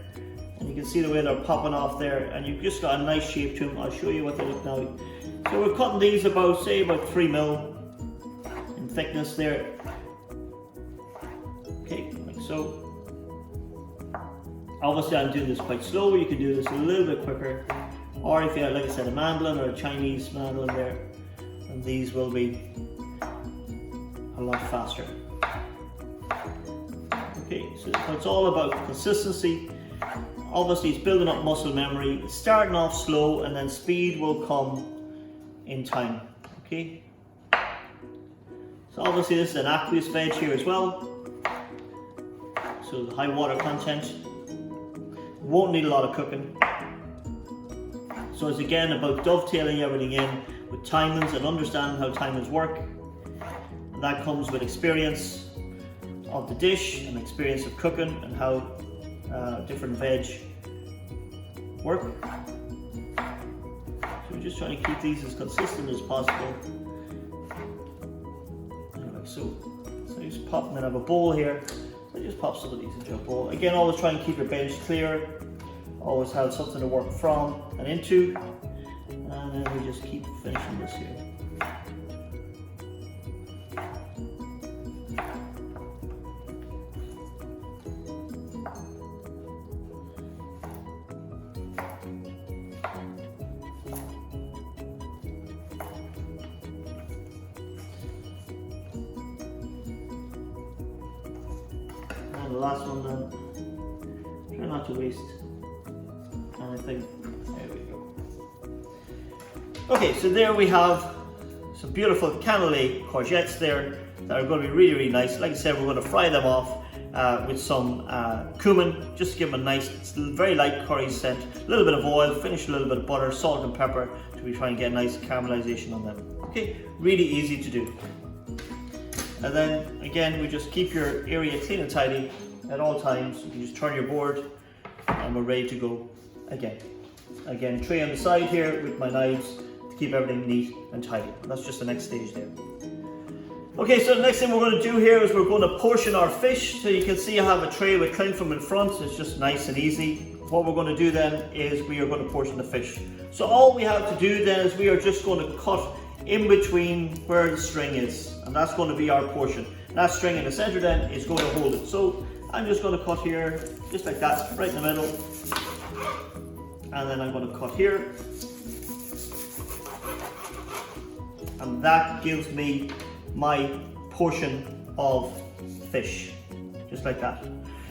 And you can see the way they're popping off there, and you've just got a nice shape to them. I'll show you what they look now. So we're cutting these about, say, about 3 mil. Thickness there. Okay, like so. Obviously I'm doing this quite slow. You can do this a little bit quicker, or if you have, like I said, a mandolin or a Chinese mandolin there, and these will be a lot faster. Okay, so it's all about consistency. Obviously it's building up muscle memory. It's starting off slow, and then speed will come in time. Okay. So obviously this is an aqueous veg here as well, so the high water content, won't need a lot of cooking. So it's again about dovetailing everything in with timings and understanding how timings work, and that comes with experience of the dish and experience of cooking and how different veg work. So we're just trying to keep these as consistent as possible. So you just pop them in. I have a bowl here. So just pop some of these into a bowl. Again, always try and keep your bench clear. Always have something to work from and into. And then we just keep finishing this here. The last one then, try not to waste anything. There we go. Okay, so there we have some beautiful cannelé courgettes there that are going to be really nice. Like I said, we're going to fry them off with some cumin, just to give them a nice, very light curry scent. A little bit of oil, finish a little bit of butter, salt and pepper to be trying to get a nice caramelization on them. Okay, really easy to do. And then again, we just keep your area clean and tidy at all times. You can just turn your board and we're ready to go again. Again, tray on the side here with my knives to keep everything neat and tidy. And that's just the next stage there. Okay, so the next thing we're going to do here is we're going to portion our fish. So you can see I have a tray with cling film in front. It's just nice and easy. What we're going to do then is we are going to portion the fish. So all we have to do then is we are just going to cut in between where the string is, and that's going to be our portion. That string in the center then is going to hold it. So I'm just going to cut here, just like that, right in the middle. and then I'm going to cut here. And that gives me my portion of fish, just like that.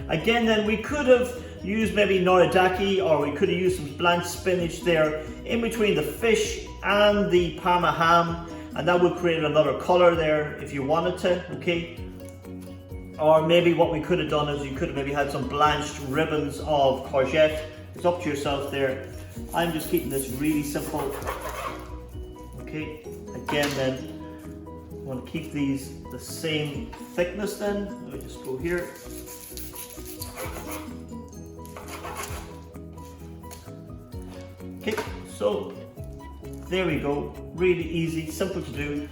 Again, then we could have used maybe noridaki, or we could have used some blanched spinach there in between the fish and the Parma ham, and that would create another color there if you wanted to, okay? Or maybe what we could have done is you could have maybe had some blanched ribbons of courgette. It's up to yourself there. I'm just keeping this really simple. Okay, again then, I want to keep these the same thickness then. Let me just go here. Okay, so there we go. Really easy, simple to do.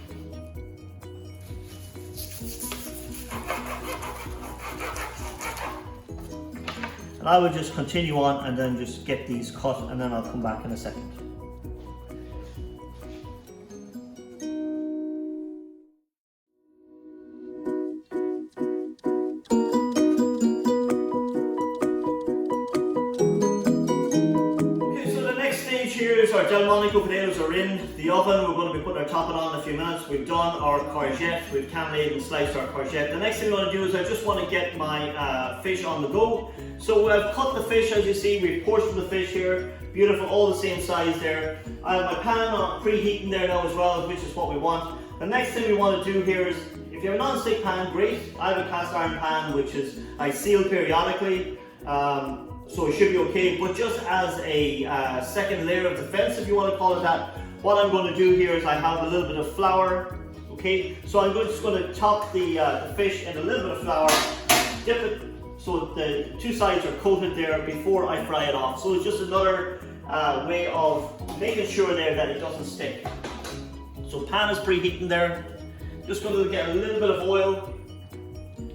And I will just continue on and then just get these cut, and then I'll come back in a second. Our Delmonico potatoes are in the oven. We're going to be putting our topping on in a few minutes. We've done our courgette, we've cannelled and sliced our courgette. The next thing I want to do is I just want to get my fish on the go. So I've cut the fish, as you see, we've portioned the fish here. Beautiful, all the same size there. I have my pan on preheating there now as well, which is what we want. The next thing we want to do here is, if you have a non-stick pan, great. I have a cast iron pan, which is I seal periodically. So it should be okay, but just as a second layer of defense, if you want to call it that, what I'm going to do here is I have a little bit of flour, okay? So I'm just going to top the fish in a little bit of flour, dip it so the two sides are coated there before I fry it off. So it's just another way of making sure there that it doesn't stick. So pan is preheating there. Just going to get a little bit of oil.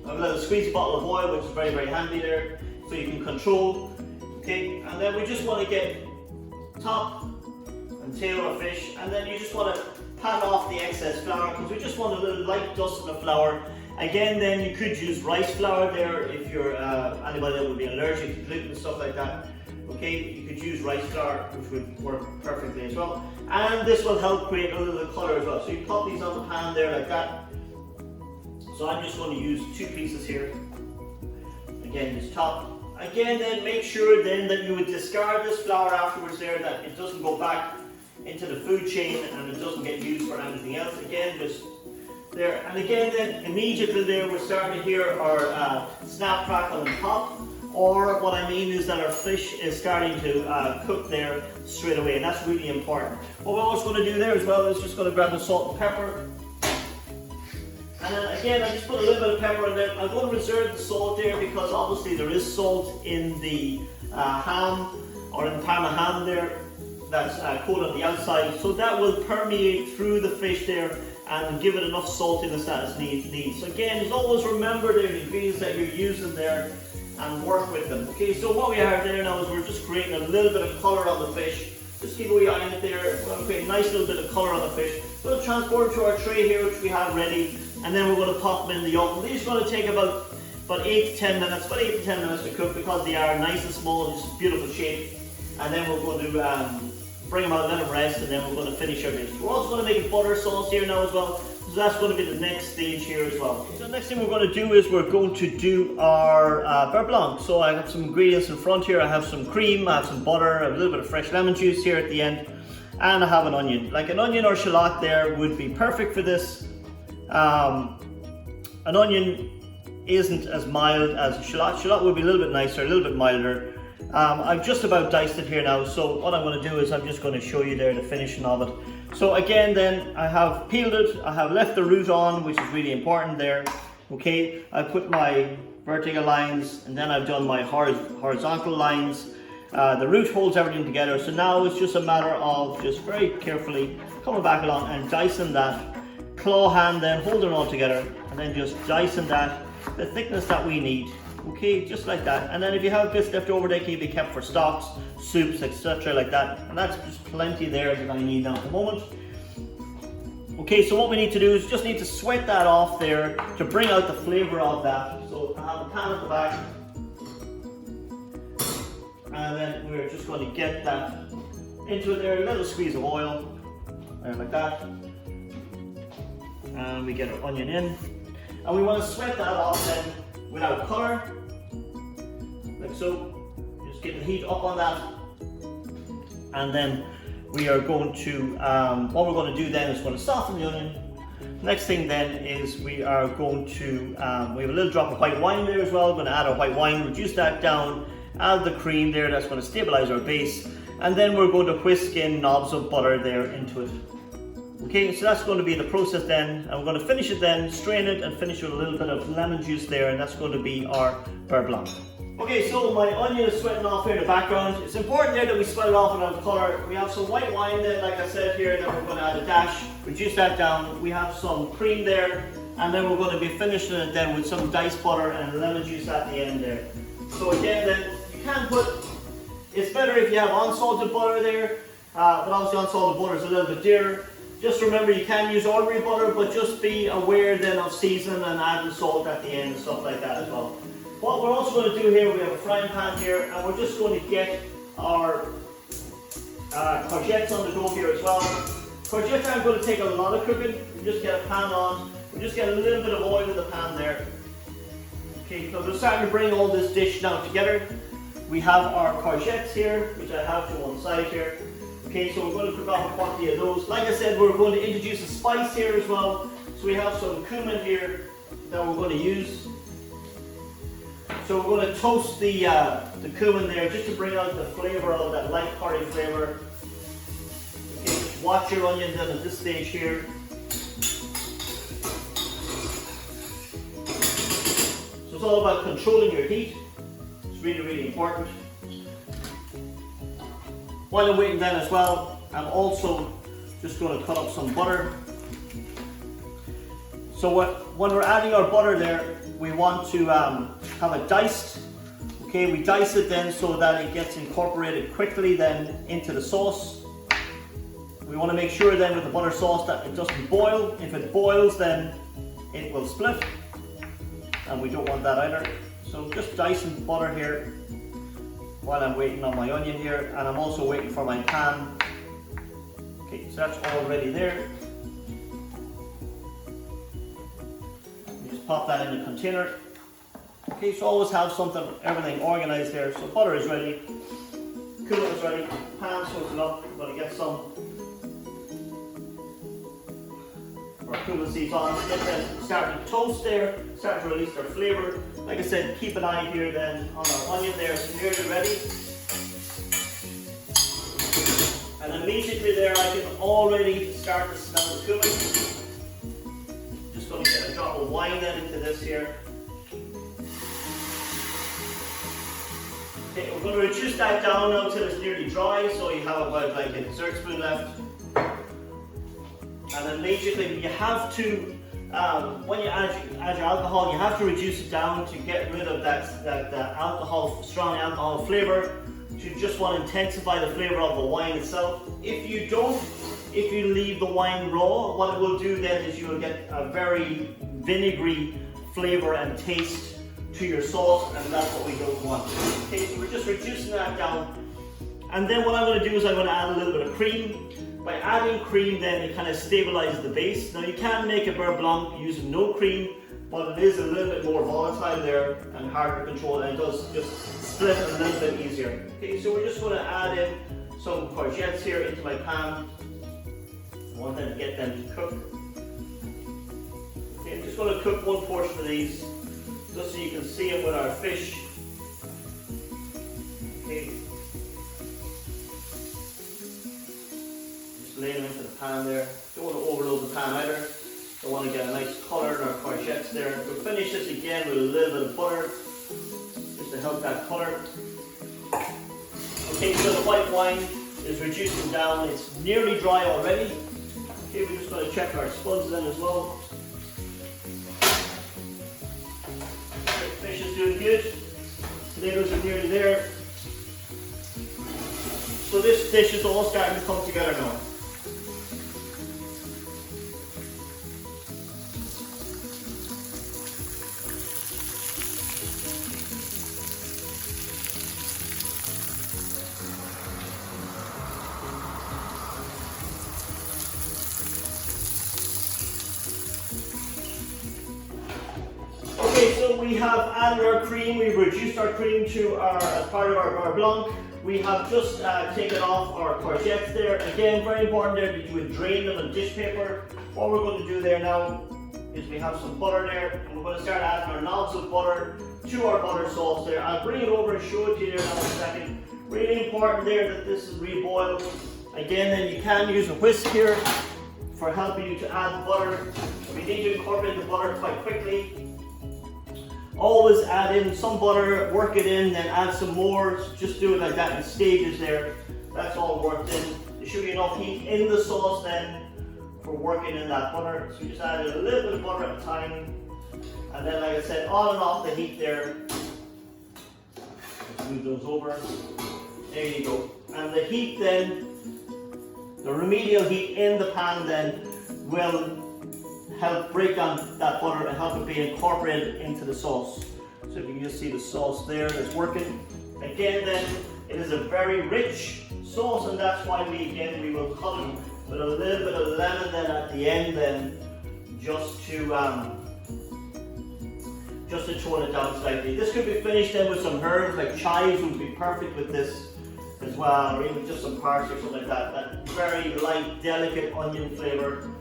I have a little squeezy bottle of oil, which is very, very handy there, so you can control. Okay, and then we just want to get top and tail of fish, and then you just want to pat off the excess flour, because we just want a little light dust of the flour. Again, then you could use rice flour there if you're anybody that would be allergic to gluten and stuff like that. Okay, you could use rice flour, which would work perfectly as well. And this will help create a little color as well. So you pop these on the pan there like that. So I'm just going to use two pieces here. Again, just top. Again, then make sure then that you would discard this flour afterwards there, that it doesn't go back into the food chain and it doesn't get used for anything else. Again, just there. And again, then immediately there, we're starting to hear our snap, crackle and pop. Or what I mean is that our fish is starting to cook there straight away, and that's really important. What we're also going to do there as well is just going to grab the salt and pepper. And then again, I just put a little bit of pepper in there. I'm going to reserve the salt there because obviously there is salt in the ham, or in the Parma ham there, that's coated on the outside. So that will permeate through the fish there and give it enough saltiness that it needs. So again, just always remember the ingredients that you're using there and work with them. Okay, so what we have there now is we're just creating a little bit of colour on the fish. Just keep a wee eye on it there. We're going to create a nice little bit of colour on the fish. We'll transport it to our tray here, which we have ready, and then we're going to pop them in the oven. These are going to take about 8 to 10 minutes, about 8 to 10 minutes to cook, because they are nice and small, just beautiful shape. And then we're going to bring them out, let them rest, and then we're going to finish our dish. We're also going to make a butter sauce here now as well. So that's going to be the next stage here as well. So the next thing we're going to do is we're going to do our beurre blanc. So I have some ingredients in front here. I have some cream, I have some butter, I have a little bit of fresh lemon juice here at the end, and I have an onion. Like an onion or shallot there would be perfect for this. An onion isn't as mild as a shallot. Shallot would be a little bit nicer, a little bit milder. I've just about diced it here now, so what I'm going to do is I'm just going to show you there the finishing of it. So again then, I have peeled it, I have left the root on, which is really important there. Okay, I put my vertical lines, and then I've done my horizontal lines. The root holds everything together, so now it's just a matter of just very carefully coming back along and dicing that. Claw hand then, holding it all together, and then just dicing that, the thickness that we need. Okay, just like that. And then if you have bits left over, they can be kept for stocks, soups, etc. like that. And that's just plenty there that I need now at the moment. Okay, so what we need to do is just need to sweat that off there to bring out the flavour of that. So I have a pan at the back. and then we're just going to get that into there, a little squeeze of oil, there like that, and we get our onion in, and we want to sweat that off then without colour, like so. Just get the heat up on that, and then we are going to, what we're going to do then is going to soften the onion. Next thing then is we are going to, we have a little drop of white wine there as well. We're going to add our white wine, reduce that down, add the cream there, that's going to stabilize our base, and then we're going to whisk in knobs of butter there into it. Okay, so that's going to be the process then, and we're going to finish it then, strain it and finish with a little bit of lemon juice there, and that's going to be our beurre blanc. Okay, so my onion is sweating off here in the background. It's important there that we sweat it off without colour. We have some white wine then, like I said here, that we're going to add a dash, reduce that down. We have some cream there, and then we're going to be finishing it then with some diced butter and lemon juice at the end there. So again then, you can put, it's better if you have unsalted butter there, but obviously unsalted butter is a little bit dearer. Just remember you can use ordinary butter, but just be aware then of seasoning and adding salt at the end and stuff like that as well. What we're also going to do here, we have a frying pan here, and we're just going to get our courgettes on the go here as well. Courgettes aren't going to take a lot of cooking. We just get a pan on, we just get a little bit of oil in the pan there. Okay, so we're starting to bring all this dish now together. We have our courgettes here, which I have to one side here. Okay, so we're going to cook off a quantity of those. Like I said, we're going to introduce a spice here as well. So we have some cumin here that we're going to use. So we're going to toast the cumin there just to bring out the flavour of that light curry flavour. Okay, watch your onions then at this stage here. So it's all about controlling your heat. It's really, really important. While I'm waiting then as well, I'm also just going to cut up some butter. So when we're adding our butter there, we want to have it diced. Okay, we dice it then so that it gets incorporated quickly then into the sauce. We want to make sure then with the butter sauce that it doesn't boil. If it boils, then it will split, and we don't want that either. So just dicing butter here while I'm waiting on my onion here, and I'm also waiting for my pan. Okay, so that's already there. Just pop that in the container. Okay, so always have everything organized there. So butter is ready, cumin is ready, pan soaking up. We're going to get some our cumin seeds on. Get them starting to toast there, start to release their flavour. Like I said, keep an eye here then on our onion there. It's nearly ready. And immediately there I can already start to smell the cumin. Just going to get a drop of wine then into this here. Okay, we're going to reduce that down now until it's nearly dry, so you have about like a dessert spoon left. And immediately you have to, when you add your alcohol, you have to reduce it down to get rid of that alcohol, strong alcohol flavour. You just want to intensify the flavour of the wine itself. If you leave the wine raw, what it will do then is you will get a very vinegary flavour and taste to your sauce, and that's what we don't want. Okay, so we're just reducing that down. And then what I'm going to do is I'm going to add a little bit of cream. By adding cream then it kind of stabilizes the base. Now you can make a beurre blanc using no cream, but it is a little bit more volatile there and harder to control, and it does just split a little bit easier. Okay, so we're just going to add in some courgettes here into my pan. I want them to get them to cook. Okay, I'm just going to cook one portion of these just so you can see them with our fish. Okay. Lay them into the pan there. Don't want to overload the pan either. Don't want to get a nice colour in our courgettes there. We'll finish this again with a little bit of butter just to help that colour. Okay, so the white wine is reducing down. It's nearly dry already. Okay, we're just going to check our spuds then as well. Okay, fish is doing good. Potatoes are nearly there. So this dish is all starting to come together now. Okay, so we have added our cream. We've reduced our cream to as part of our blanc. We have just taken off our courgettes there. Again, very important there that you would drain them in dish paper. What we're going to do there now is we have some butter there, and we're going to start adding our knobs of butter to our butter sauce there. I'll bring it over and show it to you there now in a second. Really important there that this is reboiled. Again, then you can use a whisk here for helping you to add butter. We need to incorporate the butter quite quickly. Always add in some butter, work it in, then add some more. Just do it like that in stages there. That's all worked in. There should be enough heat in the sauce then for working in that butter. So you just add a little bit of butter at a time. And then, like I said, on and off the heat there. Let's move those over. There you go. And the heat then, the remedial heat in the pan then will help break down that butter and help it be incorporated into the sauce. So if you can just see the sauce there is working. Again then, it is a very rich sauce, and that's why we will color with a little bit of lemon then at the end then, just to tone it down slightly. This could be finished then with some herbs, like chives would be perfect with this as well, or even just some parsley or something like that. That very light, delicate onion flavor.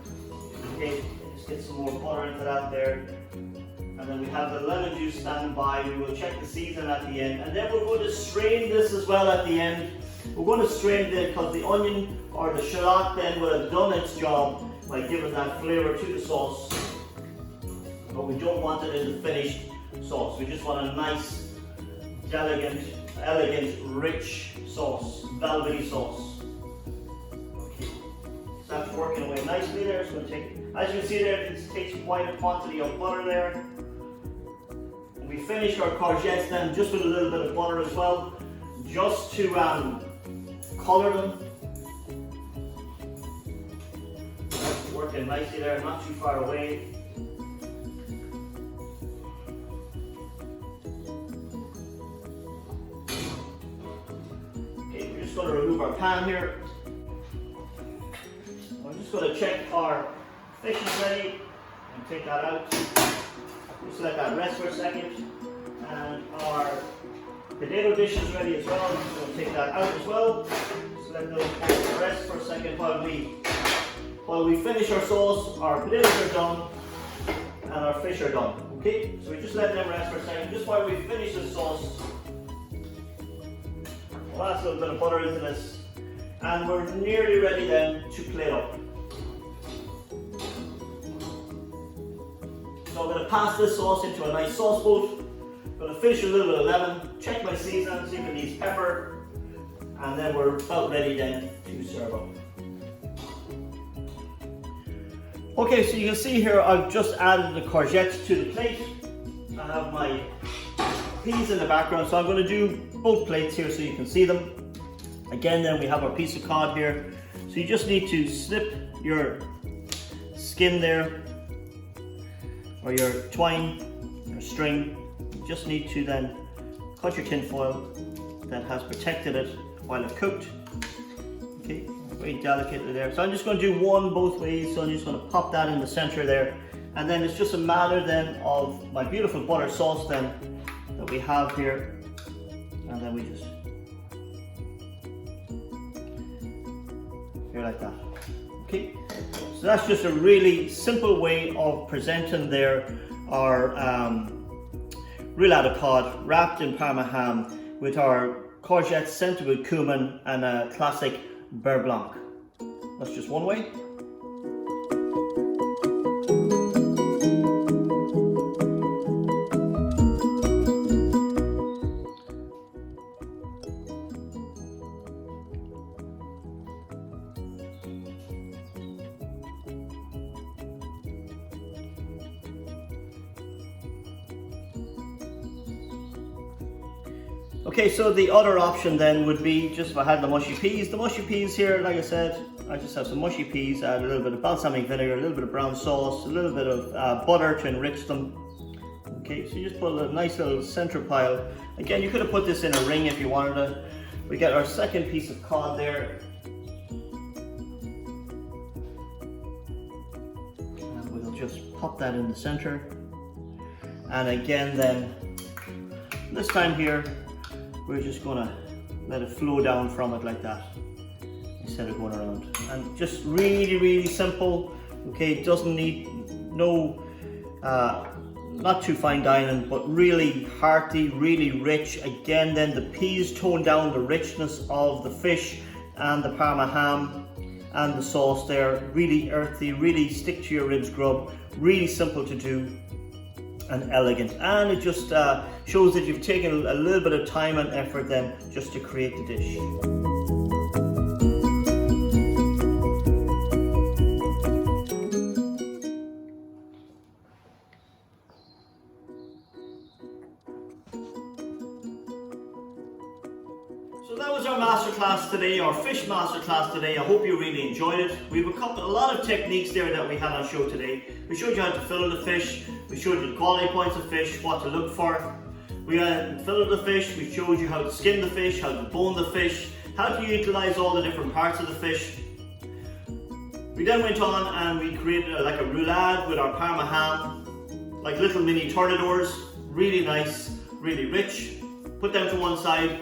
Okay. Get some more butter into that there, and then we have the lemon juice standing by. We will check the season at the end, and then we're going to strain this as well at the end. We're going to strain it because the onion or the shallot then will have done its job by giving that flavor to the sauce, but we don't want it in the finished sauce. We just want a nice, elegant, rich sauce, velvety sauce. That's working away nicely there. It's going to take, as you can see there, it takes quite a quantity of butter there. And we finished our courgettes then just with a little bit of butter as well, just to color them. That's working nicely there, not too far away. Okay, we're just going to remove our pan here. I'm just going to check our fish is ready and take that out. Just let that rest for a second. And our potato dish is ready as well. I'm just going to take that out as well. Just let those rest for a second while we finish our sauce. Our potatoes are done and our fish are done. Okay, so we just let them rest for a second just while we finish the sauce. Last little bit of butter into this. And we're nearly ready then to plate up. So I'm going to pass this sauce into a nice sauce bowl. I'm going to finish a little bit of lemon, check my season, see if it needs pepper, and then we're about ready then to serve up. Okay, so you can see here I've just added the courgettes to the plate. I have my peas in the background, so I'm going to do both plates here so you can see them. Again, then we have our piece of cod here. So you just need to snip your skin there, or your twine, or string. You just need to then cut your tin foil that has protected it while it cooked. Okay, very delicately there. So I'm just going to do one both ways. So I'm just going to pop that in the center there. And then it's just a matter then of my beautiful butter sauce then that we have here. And then we just like that. Okay, so that's just a really simple way of presenting there our roulade cod wrapped in Parma ham with our courgettes scented with cumin and a classic beurre blanc. That's just one way. Okay, so the other option then would be just if I had the mushy peas. The mushy peas here, like I said, I just have some mushy peas, add a little bit of balsamic vinegar, a little bit of brown sauce, a little bit of butter to enrich them. Okay, so you just put a nice little center pile. Again, you could have put this in a ring if you wanted it. We get our second piece of cod there. And we'll just pop that in the center. And again then, this time here, we're just gonna let it flow down from it like that, instead of going around. And just really, really simple, okay? It doesn't need no, not too fine dining, but really hearty, really rich. Again then, the peas tone down the richness of the fish and the Parma ham and the sauce there. Really earthy, really stick to your ribs grub, really simple to do and elegant. And it just shows that you've taken a little bit of time and effort then just to create the dish. So that was our masterclass today, our fish masterclass today. I hope you really enjoyed it. We have a lot of techniques there that we had on show today. We showed you how to fillet the fish, we showed you the quality points of fish, what to look for. We filleted the fish, we showed you how to skin the fish, how to bone the fish, how to utilize all the different parts of the fish. We then went on and we created like a roulade with our Parma ham, like little mini tornadors, really nice, really rich. Put them to one side.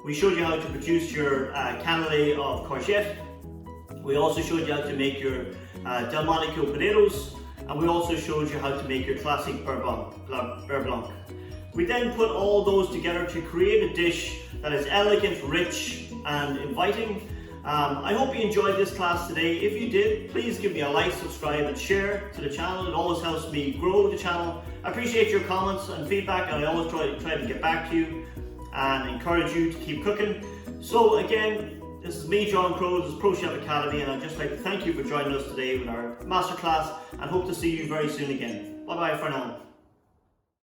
We showed you how to produce your cannelé of courgette. We also showed you how to make your Delmonico potatoes, and we also showed you how to make your classic beurre blanc. We then put all those together to create a dish that is elegant, rich, and inviting. I hope you enjoyed this class today. If you did, please give me a like, subscribe, and share to the channel. It always helps me grow the channel. I appreciate your comments and feedback, and I always try to get back to you and encourage you to keep cooking. So again, this is me, John Crowe, this is Pro Chef Academy, and I'd just like to thank you for joining us today with our masterclass, and hope to see you very soon again. Bye bye for now.